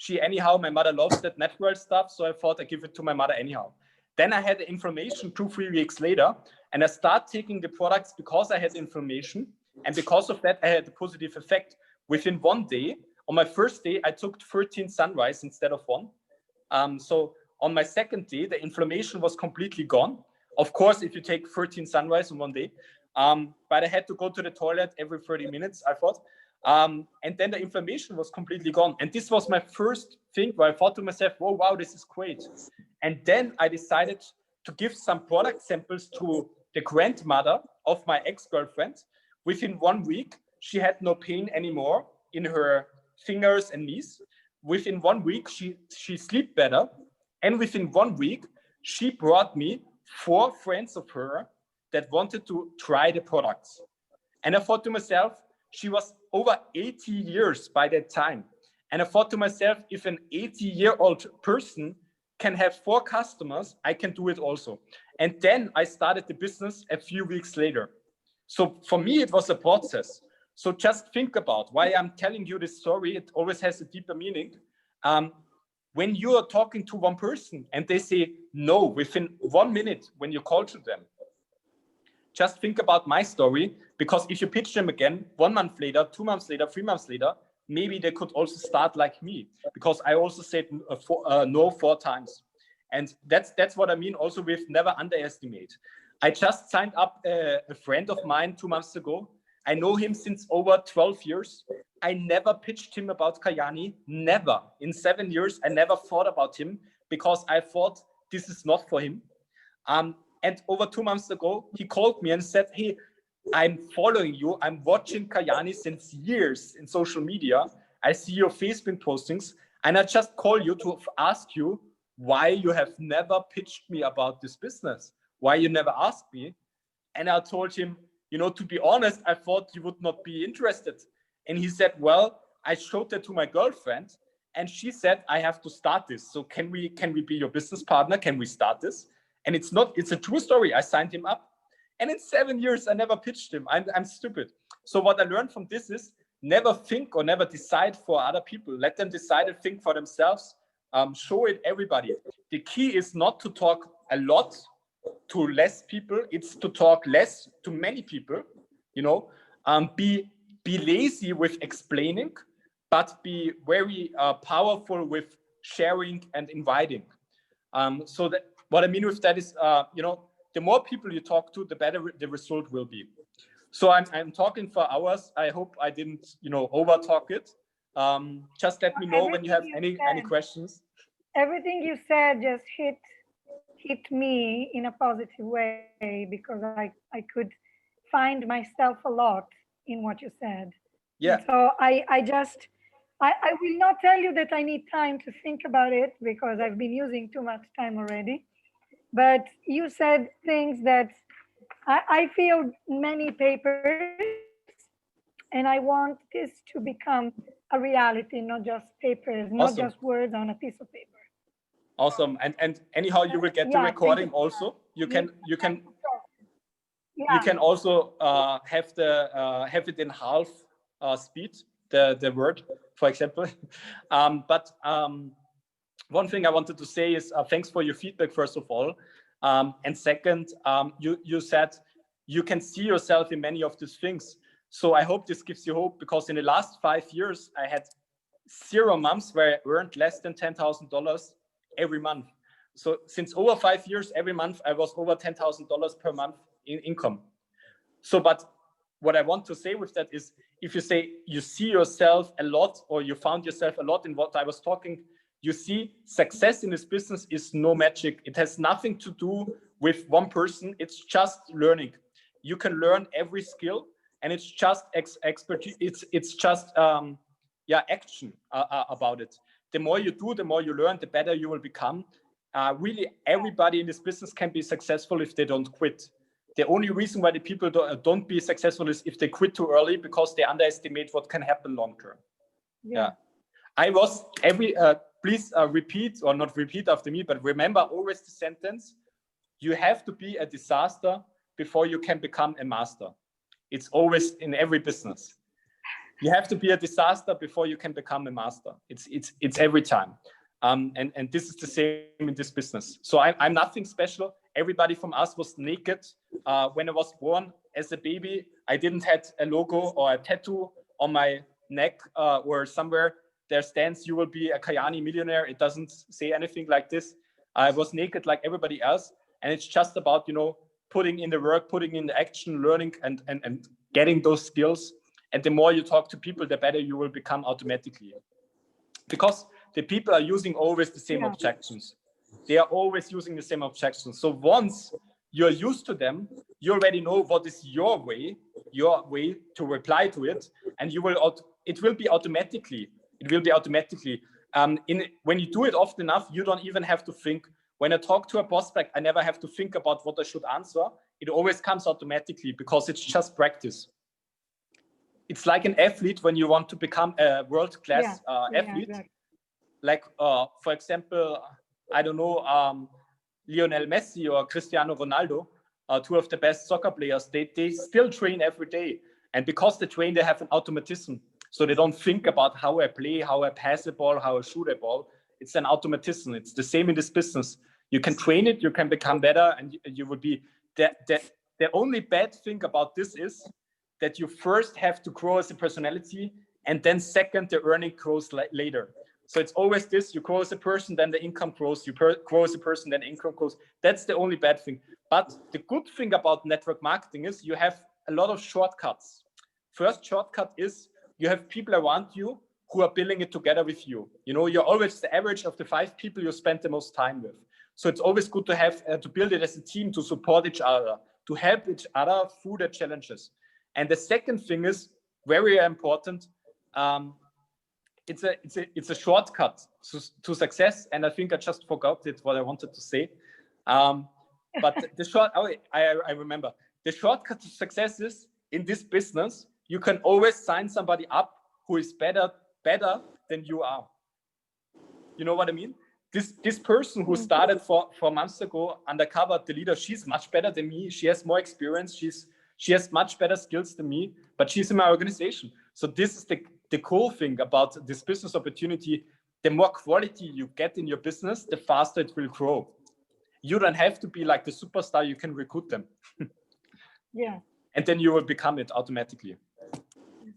My mother loves that natural stuff, so I thought I give it to my mother anyhow. Then I had the information 2-3 weeks later, and I started taking the products because I had information, and because of that, I had a positive effect. Within 1 day, on my first day, I took 13 sunrise instead of 1. So on my second day, the inflammation was completely gone. Of course, if you take 13 sunrise in 1 day, but I had to go to the toilet every 30 minutes, I thought. And then the inflammation was completely gone. And this was my first thing where I thought to myself, oh, wow, this is great. And then I decided to give some product samples to the grandmother of my ex-girlfriend. Within 1 week, she had no pain anymore in her fingers and knees. Within 1 week, she slept better. And within 1 week, she brought me 4 friends of her that wanted to try the products. And I thought to myself, she was over 80 years by that time. And I thought to myself, if an 80-year-old person can have 4 customers, I can do it also. And then I started the business a few weeks later. So for me, it was a process. So just think about why I'm telling you this story. It always has a deeper meaning. When you are talking to one person and they say no within 1 minute when you call to them, just think about my story, because if you pitch them again 1 month later, 2 months later, 3 months later, maybe they could also start like me, because I also said no 4 times. And that's what I mean also with never underestimate. I just signed up a friend of mine 2 months ago. I know him since over 12 years. I never pitched him about Kayani, never. In 7 years, I never thought about him because I thought this is not for him. And over 2 months ago, he called me and said, hey, I'm following you. I'm watching Kayani since years in social media. I see your Facebook postings, and I just call you to ask you why you have never pitched me about this business, why you never asked me. And I told him, you know, to be honest, I thought you would not be interested. And he said, well, I showed that to my girlfriend, and she said, I have to start this. So can we be your business partner? Can we start this? And it's a true story. I signed him up. And in 7 years, I never pitched him. I'm stupid. So what I learned from this is never think or never decide for other people. Let them decide and think for themselves. Show it everybody. The key is not to talk a lot to less people. It's to talk less to many people. You know, be lazy with explaining, but be very powerful with sharing and inviting. So that what I mean with that is, you know, the more people you talk to, the better the result will be. So I'm talking for hours. I hope I didn't, you know, over talk it. Just let me know when you have any questions. Everything you said just hit me in a positive way, because I could find myself a lot in what you said. Yeah. So I will not tell you that I need time to think about it, because I've been using too much time already. But you said things that I feel many papers, and I want this to become a reality, not just papers, not just words on a piece of paper. Awesome. And anyhow, you will get the recording also. You can also have it in half speed, the word, for example. But one thing I wanted to say is thanks for your feedback, first of all. And second, you said you can see yourself in many of these things. So I hope this gives you hope, because in the last 5 years, I had 0 months where I earned less than $10,000 every month. So since over 5 years, every month, I was over $10,000 per month in income. So, but what I want to say with that is, if you say you see yourself a lot, or you found yourself a lot in what I was talking, you see, success in this business is no magic. It has nothing to do with one person. It's just learning. You can learn every skill, and it's just expertise. It's just action about it. The more you do, the more you learn, the better you will become. Really, everybody in this business can be successful if they don't quit. The only reason why the people don't be successful is if they quit too early, because they underestimate what can happen long term. Yeah. I was please repeat, or not repeat after me, but remember always the sentence: you have to be a disaster before you can become a master. It's always in every business. You have to be a disaster before you can become a master. It's every time. And this is the same in this business. So I'm nothing special. Everybody from us was naked. When I was born as a baby, I didn't have a logo or a tattoo on my neck or somewhere there stands, you will be a Kayani millionaire. It doesn't say anything like this. I was naked like everybody else. And it's just about, you know, putting in the work, putting in the action, learning and getting those skills. And the more you talk to people, the better you will become automatically. Because the people are using always the same objections. They are always using the same objections. So once you're used to them, you already know what is your way to reply to it. And it will be automatically. It will be automatically. When you do it often enough, you don't even have to think. When I talk to a prospect, I never have to think about what I should answer. It always comes automatically, because it's just practice. It's like an athlete when you want to become a world-class athlete. Exactly. Like, for example, I don't know, Lionel Messi or Cristiano Ronaldo, two of the best soccer players, they still train every day. And because they train, they have an automatism. So they don't think about how I play, how I pass a ball, how I shoot a ball. It's an automatism. It's the same in this business. You can train it, you can become better, and you would be... The only bad thing about this is that you first have to grow as a personality, and then second, the earning grows later. So it's always this: you grow as a person, then the income grows. You grow as a person, then income grows. That's the only bad thing. But the good thing about network marketing is you have a lot of shortcuts. first shortcut is you have people around you who are building it together with you. You know, you're always the average of the 5 people you spend the most time with. So it's always good to have to build it as a team, to support each other, to help each other through the challenges. And the second thing is very important. It's a shortcut to success. And I think I just forgot what I wanted to say. But I remember the shortcut to success is in this business, you can always sign somebody up who is better than you are. You know what I mean? This person who started 4 months ago undercover, the leader, she's much better than me. She has more experience. She has much better skills than me, but she's in my organization. So this is the cool thing about this business opportunity. The more quality you get in your business, the faster it will grow. You don't have to be like the superstar. You can recruit them. Yeah. And then you will become it automatically.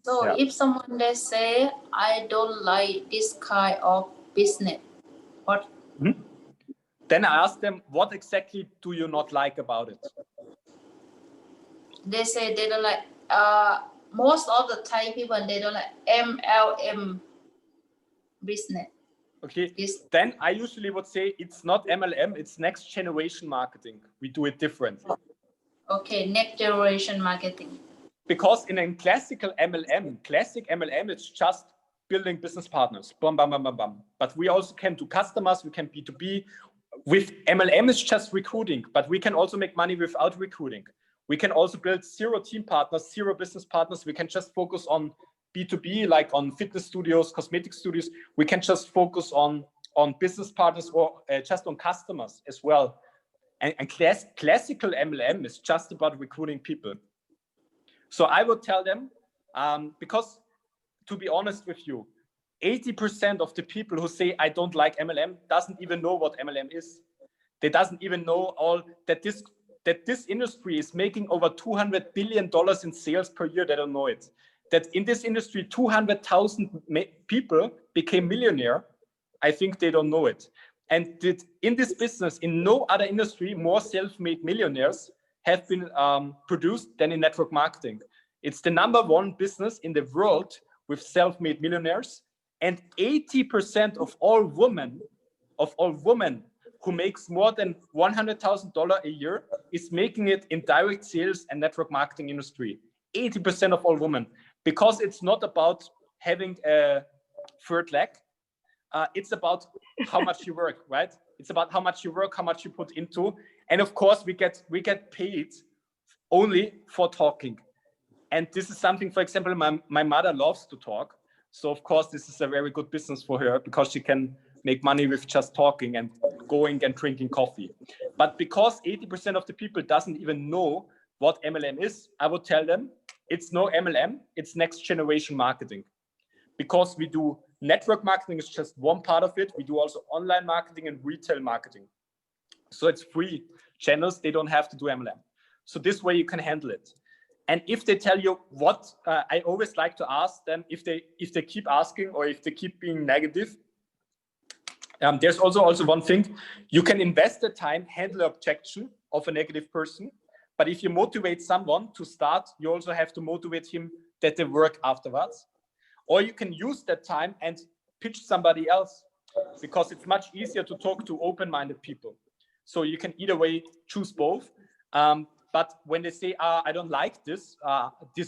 So if someone they say, I don't like this kind of business, what? Then I ask them, what exactly do you not like about it? They say they don't like, most of the Thai people, they don't like MLM business. Okay, then I usually would say it's not MLM, it's next generation marketing. We do it differently. Okay, next generation marketing. Because in a classic MLM, it's just building business partners. Bam, bam, bam, bam, bam. But we also can do customers, we can B2B. With MLM, it's just recruiting, but we can also make money without recruiting. We can also build 0 team partners, 0 business partners. We can just focus on B2B, like on fitness studios, cosmetic studios. We can just focus on business partners or just on customers as well. And classical MLM is just about recruiting people. So I would tell them, because to be honest with you, 80% of the people who say I don't like MLM doesn't even know what MLM is. They doesn't even know that this industry is making over $200 billion in sales per year. They don't know it. That in this industry, 200,000 people became millionaire. I think they don't know it. And that in this business, in no other industry, more self-made millionaires have been produced than in network marketing. It's the #1 business in the world with self-made millionaires, and 80% of all women who makes more than $100,000 a year is making it in direct sales and network marketing industry. 80% of all women, because it's not about having a third leg. It's about how much you work, right? It's about how much you work, how much you put into. And of course, we get paid only for talking. And this is something, for example, my mother loves to talk. So of course, this is a very good business for her because she can make money with just talking and going and drinking coffee. But because 80% of the people doesn't even know what MLM is, I would tell them it's no MLM, it's next generation marketing. Because we do network marketing is just one part of it. We do also online marketing and retail marketing. So it's 3 channels. They don't have to do MLM. So this way you can handle it. And if they tell you what, I always like to ask them if they keep asking or if they keep being negative. There's also one thing. You can invest the time, handle the objection of a negative person. But if you motivate someone to start, you also have to motivate him that they work afterwards. Or you can use that time and pitch somebody else, because it's much easier to talk to open-minded people. So you can either way choose both. But when they say, I don't like this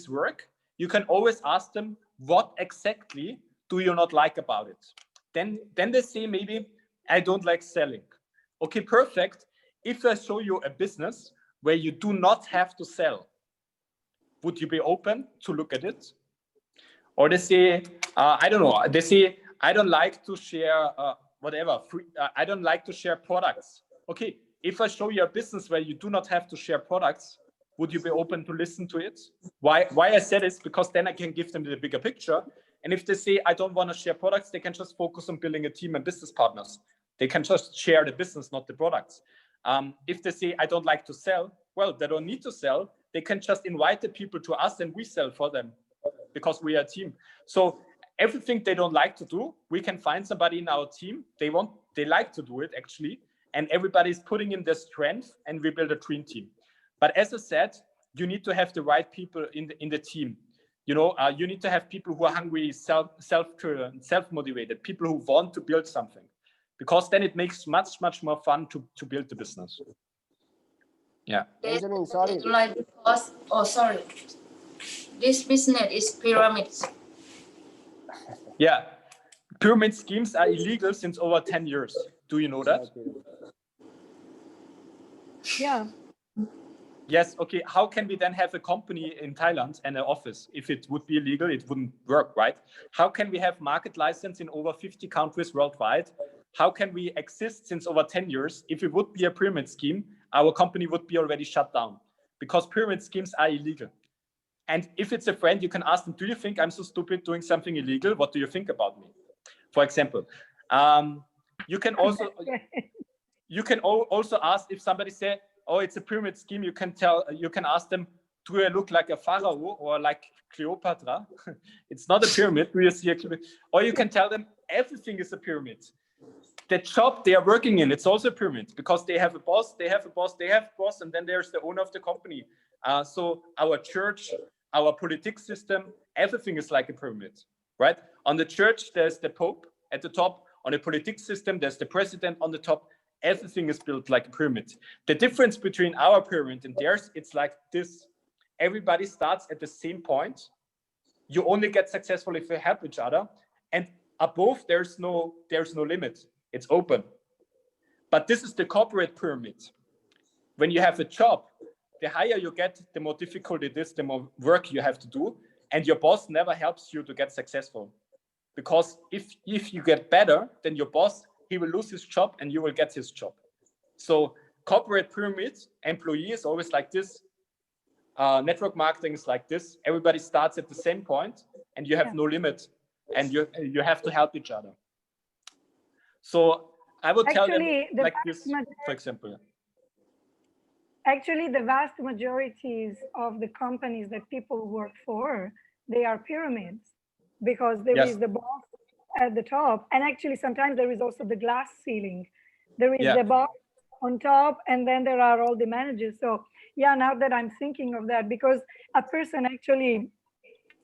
work, you can always ask them, what exactly do you not like about it? Then they say, maybe, I don't like selling. Okay, perfect. If I show you a business where you do not have to sell, would you be open to look at it? Or they say, I don't know, they say, I don't like to share I don't like to share products. Okay, if I show you a business where you do not have to share products, would you be open to listen to it? Why I said this, because then I can give them the bigger picture. And if they say, I don't want to share products, they can just focus on building a team and business partners. They can just share the business, not the products. If they say, I don't like to sell, well, they don't need to sell. They can just invite the people to us and we sell for them, because we are a team. So everything they don't like to do, we can find somebody in our team. They like to do it actually. And everybody's putting in their strength and we build a dream team. But as I said, you need to have the right people in the team. You need to have people who are hungry, self-driven, self-motivated, people who want to build something, because then it makes much more fun to build the business. Yeah. Benjamin, sorry. Like because, sorry. This business is pyramids. Yeah. Pyramid schemes are illegal since over 10 years. Do you know that? Yeah. Yes. Okay. How can we then have a company in Thailand and an office? If it would be illegal, it wouldn't work, right? How can we have market license in over 50 countries worldwide? How can we exist since over 10 years? If it would be a pyramid scheme, our company would be already shut down, because pyramid schemes are illegal. And if it's a friend, you can ask them, do you think I'm so stupid doing something illegal? What do you think about me? For example, you can also ask, if somebody say, oh, it's a pyramid scheme, you can ask them, do I look like a pharaoh or like Cleopatra? It's not a pyramid. Do you see a pyramid? Or you can tell them everything is a pyramid. The job they are working in, it's also a pyramid, because they have a boss, and then there's the owner of the company. So our church, our politics system, everything is like a pyramid, right? On the church, there's the Pope at the top. On the politics system, there's the president on the top. Everything is built like a pyramid. The difference between our pyramid and theirs, it's like this. Everybody starts at the same point. You only get successful if you help each other. And above, there's no limit. It's open. But this is the corporate pyramid. When you have a job, the higher you get, the more difficult it is, the more work you have to do. And your boss never helps you to get successful. Because if you get better, then your boss, he will lose his job and you will get his job. So corporate pyramid, employee is always like this. Network marketing is like this. Everybody starts at the same point and you have no limit, and you have to help each other. So I would tell them like this, for example. Actually, the vast majorities of the companies that people work for, they are pyramids, because there is the boss at the top, and actually sometimes there is also the glass ceiling. There is the boss on top, and then there are all the managers. So yeah, now that I'm thinking of that, because a person actually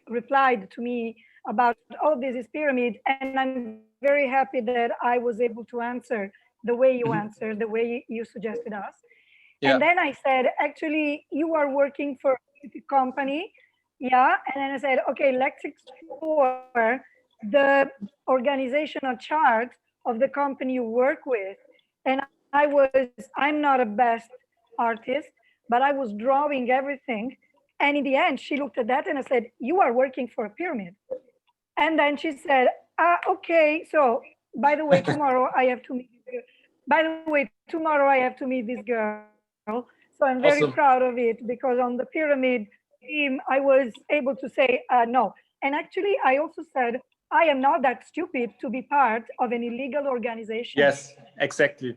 replied to me about, oh, this is pyramid, and I'm very happy that I was able to answer the way you answered, the way you suggested us. And then I said, actually, you are working for a company. Yeah. And then I said, okay, let's explore the organizational chart of the company you work with. And I'm not a best artist, but I was drawing everything. And in the end, she looked at that and I said, you are working for a pyramid. And then she said, okay, so by the way, tomorrow I have to meet this girl. So I'm very proud of it, because on the pyramid team, I was able to say no. And actually, I also said, I am not that stupid to be part of an illegal organization. Yes, exactly.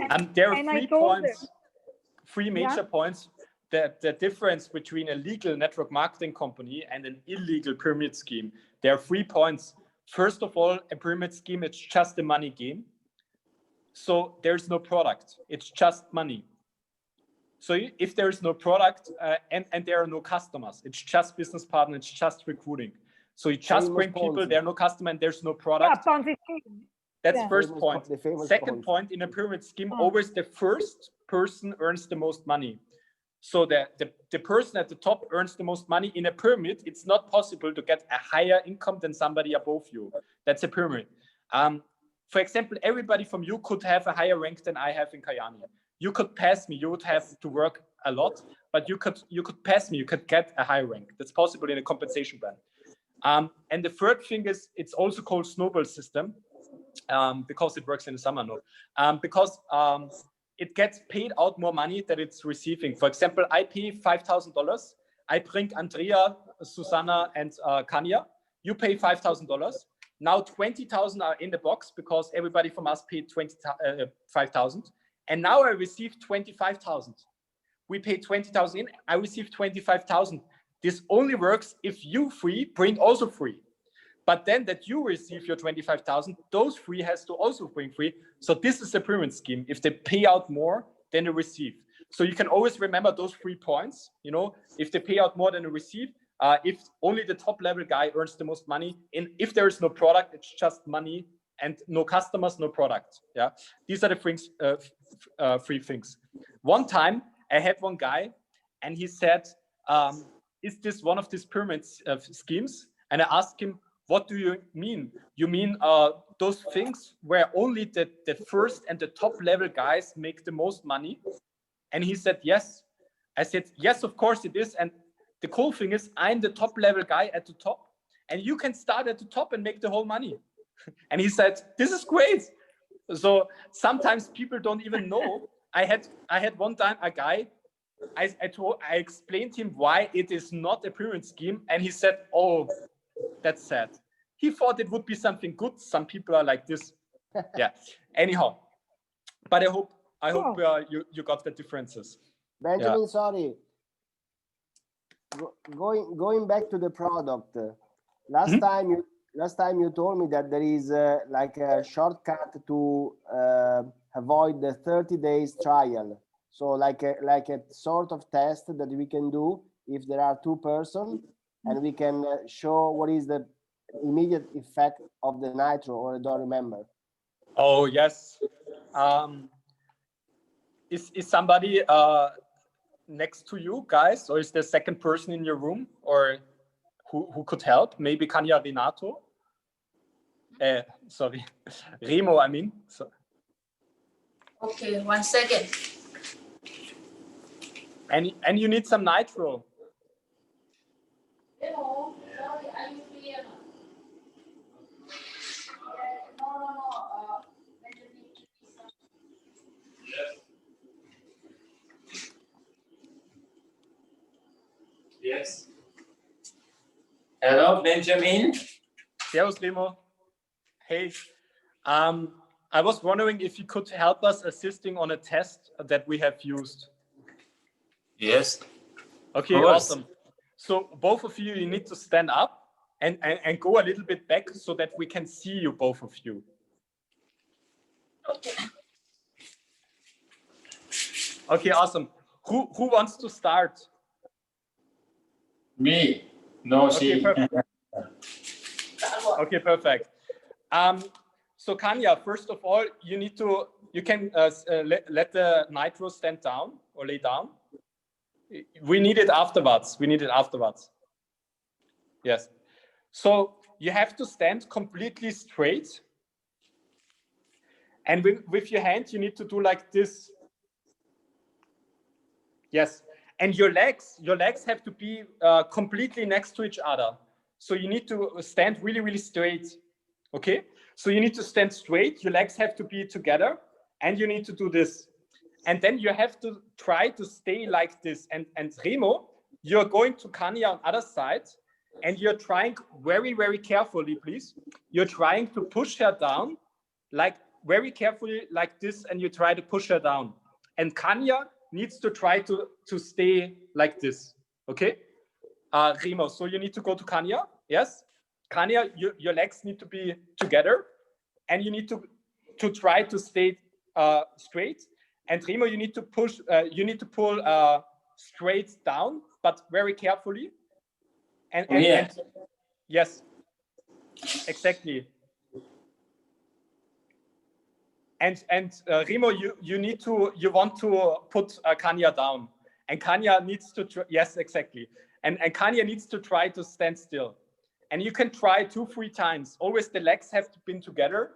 And there are 3 points, 3 major points. The difference between a legal network marketing company and an illegal pyramid scheme. There are 3 points. First of all, a pyramid scheme, it's just a money game. So there's no product, it's just money. So if there is no product and there are no customers, it's just business partner, it's just recruiting. So you just bring people, there are no customer and there's no product. That's first point. Second point, in a pyramid scheme, always the first person earns the most money. So the person at the top earns the most money. In a pyramid, it's not possible to get a higher income than somebody above you. That's a pyramid. For example, everybody from you could have a higher rank than I have in Kayani. You could pass me, you would have to work a lot, but you could pass me, you could get a high rank. That's possible in a compensation plan. And the third thing is, it's also called snowball system, because it works in the summer now. Because it gets paid out more money than it's receiving. For example, I pay $5,000. I bring Andrea, Susanna, and Kanya. You pay $5,000. Now 20,000 are in the box because everybody from us paid 5,000. And now I receive 25,000. We pay 20,000 in, I receive 25,000. This only works if you 3 bring also 3. But then that you receive your 25,000, those 3 has to also bring 3. So this is a pyramid scheme. If they pay out more than they receive. So you can always remember those 3 points. You know, if they pay out more than they receive, if only the top level guy earns the most money. And if there is no product, it's just money and no customers, no product. Yeah, these are the things, three things. One time I had one guy and he said, is this one of these pyramid schemes? And I asked him, what do you mean? You mean those things where only the first and the top level guys make the most money? And he said, yes. I said, yes, of course it is. And the cool thing is I'm the top level guy at the top and you can start at the top and make the whole money. And he said, this is great. So sometimes people don't even know. I had one time a guy, I explained him why it is not a pyramid scheme. And he said, oh, that's sad. He thought it would be something good. Some people are like this. Yeah. Anyhow, but I hope you got the differences. Benjamin, Yeah. sorry. Going back to the product. Last time you told me that there is like a shortcut to avoid the 30 days trial. So like a sort of test that we can do if there are two persons, and we can show what is the immediate effect of the nitro, or I don't remember. Oh yes. Is somebody next to you guys, or is there a second person in your room, or who could help? Maybe Kanya, Renato. Sorry, Remo. I mean. So. Okay, 1 second. And you need some nitro. Hello, sorry, are you here? No. Yes. Hello, Benjamin. Servus, Remo. Hey, I was wondering if you could help us assisting on a test that we have used. Yes. Okay, awesome. So both of you need to stand up and go a little bit back so that we can see you, both of you. Okay. Okay, awesome. Who wants to start? Me. No, okay, she. Perfect. Okay, perfect. So Kanya, first of all, you can let the nitro stand down or lay down. We need it afterwards. Yes. So you have to stand completely straight. And with your hand, you need to do like this. Yes. And your legs have to be completely next to each other. So you need to stand really, really straight. Okay. So you need to stand straight. Your legs have to be together. And you need to do this. And then you have to try to stay like this. And Remo, you're going to Kanya on the other side. And you're trying very, very carefully, please. You're trying to push her down, like very carefully like this. And you try to push her down. And Kanya needs to try to stay like this. Okay? Remo, so you need to go to Kanya. Yes? Kanya, your legs need to be together. And you need to try to stay straight. And Remo, you need to push. You need to pull straight down, but very carefully. And yes, exactly. And Remo, you want to put Kanya down, and Kanya needs to yes, exactly. And Kanya needs to try to stand still. And you can try 2-3 times. Always the legs have to be together,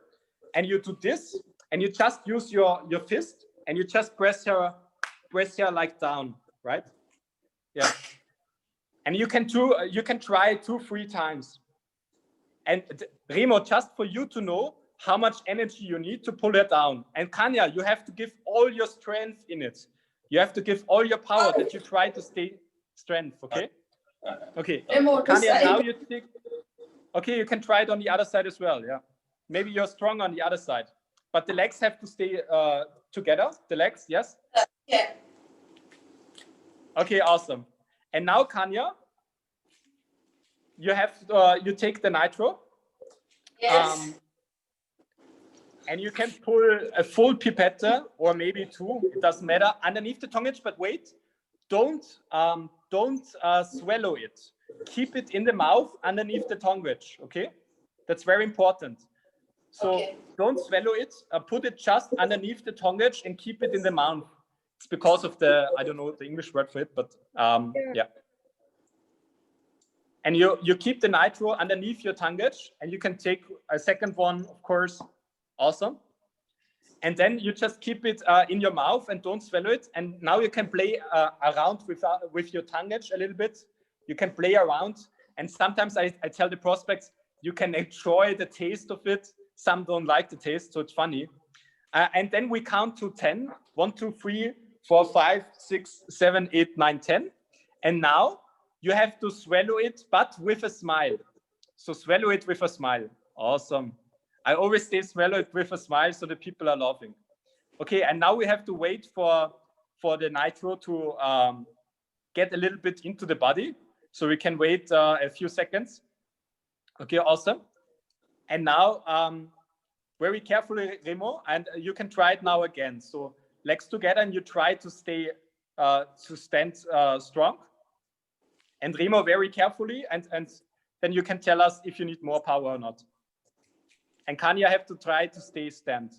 and you do this, and you just use your fist. And you just press her like down, right? Yeah. And you can try 2-3 times. And Remo, just for you to know how much energy you need to pull her down. And Kanya, you have to give all your strength in it. You have to give all your power that you try to stay strength. Okay. Okay. Kanya, now you think. Okay, you can try it on the other side as well. Yeah. Maybe you're strong on the other side. But the legs have to stay together. The legs, yes? Yeah. Okay, awesome. And now, Kanya, you take the nitro. Yes. And you can pull a full pipette or maybe 2. It doesn't matter underneath the tongue edge. But wait, don't swallow it. keep it in the mouth underneath the tongue wedge. Okay, that's very important. So don't swallow it. Put it just underneath the tongue wedge and keep it in the mouth. It's because of the, I don't know the English word for it, but yeah. And you keep the nitro underneath your tongue wedge, and you can take a second one, of course. Awesome. And then you just keep it in your mouth and don't swallow it. And now you can play around with your tongue edge a little bit. You can play around. And sometimes I tell the prospects, you can enjoy the taste of it. Some don't like the taste, so it's funny. And then we count to 10. 1, 2, 3, 4, 5, 6, 7, 8, 9, 10. And now you have to swallow it, but with a smile. So swallow it with a smile. Awesome. I always say swallow it with a smile so the people are laughing. Okay, and now we have to wait for the nitro to get a little bit into the body. So we can wait a few seconds. Okay, awesome. And now very carefully, Remo, and you can try it now again. So legs together and you try to stay, to stand strong. And Remo, very carefully, and then you can tell us if you need more power or not. And Kanya have to try to stay stand.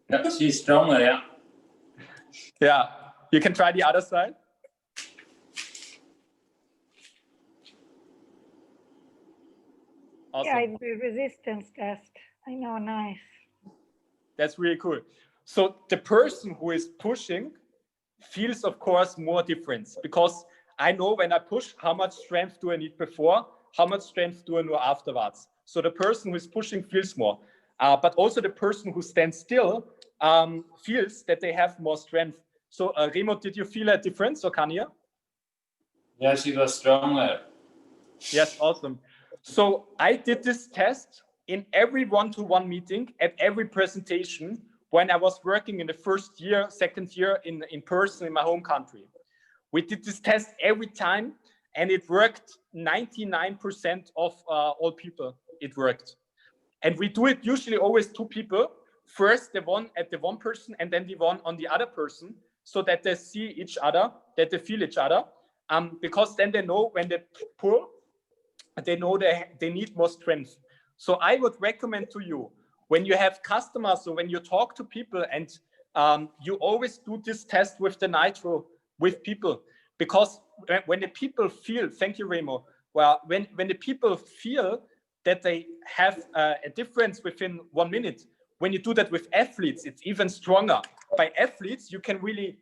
Yeah, she's stronger, yeah. Yeah, you can try the other side. Awesome. Yeah, it's the resistance test. I know, nice. That's really cool. So the person who is pushing feels, of course, more difference, because I know when I push, how much strength do I need before, how much strength do I know afterwards. So the person who is pushing feels more, but also the person who stands still feels that they have more strength. So Remo, did you feel a difference, or Kanya? Yeah, she was stronger. Yes, awesome. So I did this test in every one-to-one meeting, at every presentation, when I was working in the first year, second year in person in my home country. We did this test every time, and it worked 99% of all people. It worked. And we do it usually always 2 people. First, the one at the one person, and then the one on the other person, so that they see each other, that they feel each other. Because then they know when they pull, they know they need more strength. So I would recommend to you, when you have customers or when you talk to people, and you always do this test with the nitro with people, because when the people feel, thank you, Remo, well, when the people feel that they have a difference within 1 minute, when you do that with athletes, it's even stronger. By athletes, you can really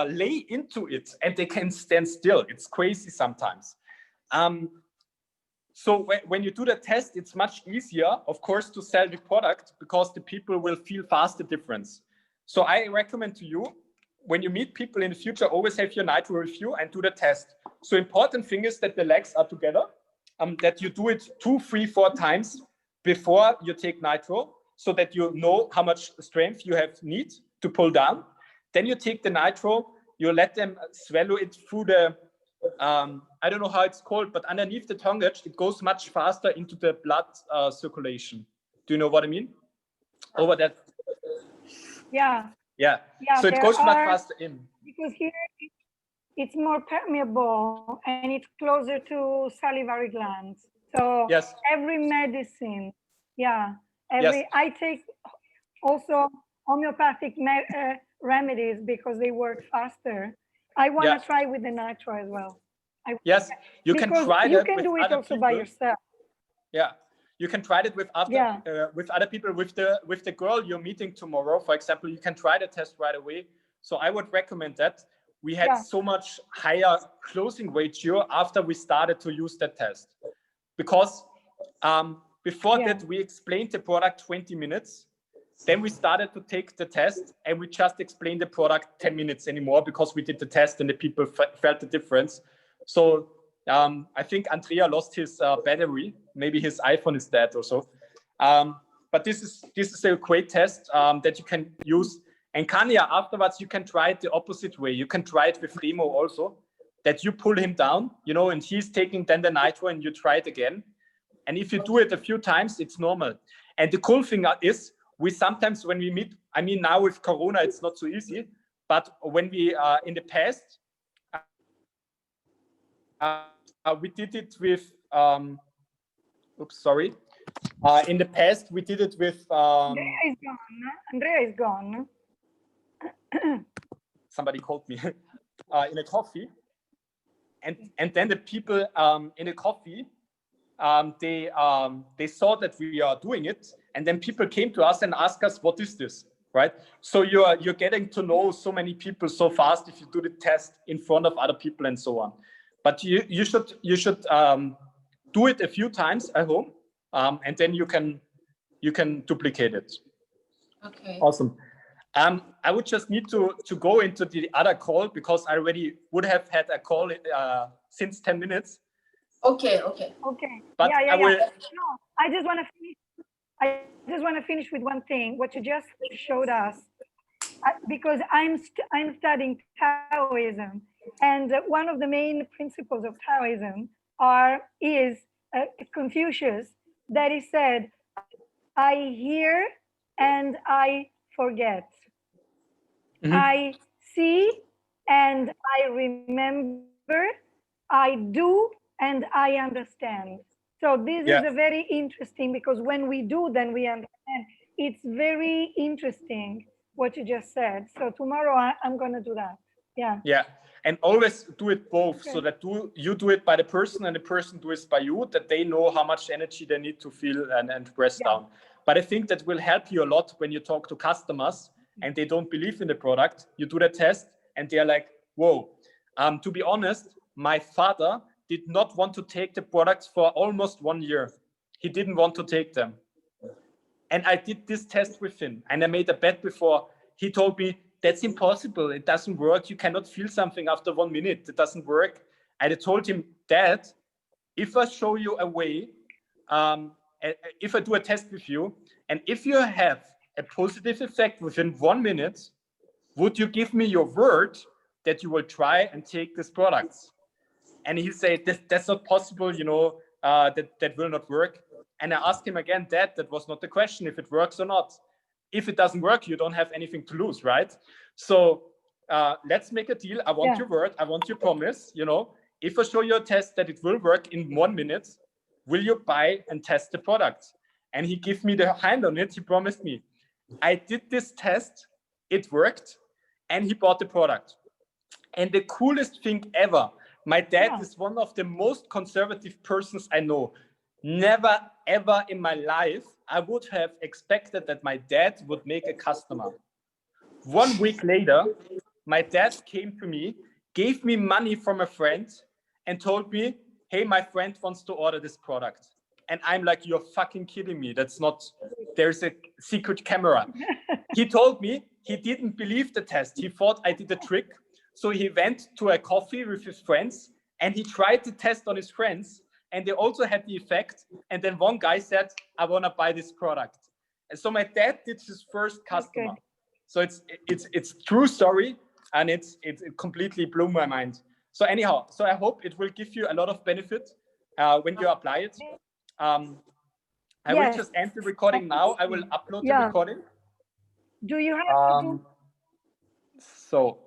lay into it, and they can stand still. It's crazy sometimes. So when you do the test, it's much easier, of course, to sell the product, because the people will feel fast the difference. So I recommend to you, when you meet people in the future, always have your nitro review and do the test. So important thing is that the legs are together, that you do it 2, 3, 4 times before you take nitro, so that you know how much strength you need to pull down. Then you take the nitro, you let them swallow it through the, I don't know how it's called, but underneath the tongue edge, it goes much faster into the blood circulation. Do you know what I mean? Over that. Yeah. Yeah. Yeah, So it goes much faster in. Because here it's more permeable and it's closer to salivary glands. So yes, every medicine, yeah, yes, I take also homeopathic remedies because they work faster. I want to try with the nitro as well. Yes, you can try you that can with do it other also people. by yourself. Yeah, you can try it with other people. With the girl you're meeting tomorrow, for example, you can try the test right away. So I would recommend that. We had so much higher closing ratio after we started to use that test, because before that we explained the product 20 minutes. Then we started to take the test, and we just explained the product 10 minutes anymore, because we did the test and the people felt the difference. So I think Andrea lost his battery. Maybe his iPhone is dead or so. But this is a great test that you can use. And Kanya, afterwards, you can try it the opposite way. You can try it with Remo also, that you pull him down, you know, and he's taking then the nitro, and you try it again. And if you do it a few times, it's normal. And the cool thing is, we sometimes, when we meet, I mean, now with Corona, it's not so easy, but when we, in the past, we did it with, oops, sorry. In the past, we did it with... Andrea is gone. Andrea is gone. Somebody called me in a coffee. And then the people in the coffee, they saw that we are doing it. And then people came to us and asked us, what is this, right? So you're getting to know so many people so fast if you do the test in front of other people and so on. But you should do it a few times at home, and then you can duplicate it. Okay. Awesome. I would just need to go into the other call because I already would have had a call since 10 minutes. Okay. But yeah. I will. No, I just want to finish. I just want to finish with one thing. What you just showed us, because I'm studying Taoism, and one of the main principles of Taoism is Confucius, that he said, "I hear and I forget. Mhm. I see and I remember. I do and I understand." So this is a very interesting, because when we do, then we understand. It's very interesting what you just said. So tomorrow I'm going to do that. Yeah. Yeah. And always do it both, so that you do it by the person and the person do it by you, that they know how much energy they need to feel and press down. But I think that will help you a lot when you talk to customers and they don't believe in the product. You do the test and they're like, whoa. To be honest, my father did not want to take the products for almost 1 year. He didn't want to take them. And I did this test with him and I made a bet before. He told me, that's impossible. It doesn't work. You cannot feel something after 1 minute. It doesn't work. And I told him, Dad, if I show you a way, if I do a test with you, and if you have a positive effect within 1 minute, would you give me your word that you will try and take these products? And he said, that's not possible, you know, that will not work. And I asked him again, Dad, that was not the question, if it works or not. If it doesn't work, you don't have anything to lose, right? So let's make a deal. I want your word. I want your promise. You know, if I show you a test that it will work in 1 minute, will you buy and test the product? And he gave me the hand on it. He promised me. I did this test. It worked. And he bought the product. And the coolest thing ever, my dad is one of the most conservative persons I know. Never, ever in my life, I would have expected that my dad would make a customer. 1 week later, my dad came to me, gave me money from a friend and told me, hey, my friend wants to order this product. And I'm like, you're fucking kidding me. That's not, there's a secret camera. He told me he didn't believe the test. He thought I did a trick. So he went to a coffee with his friends and he tried the test on his friends. And they also had the effect. And then one guy said, I want to buy this product. And so my dad did his first customer. Okay. So it's true story. And it completely blew my mind. So anyhow, so I hope it will give you a lot of benefit when you apply it. I will just end the recording now. I will upload the recording. Do you have to do... So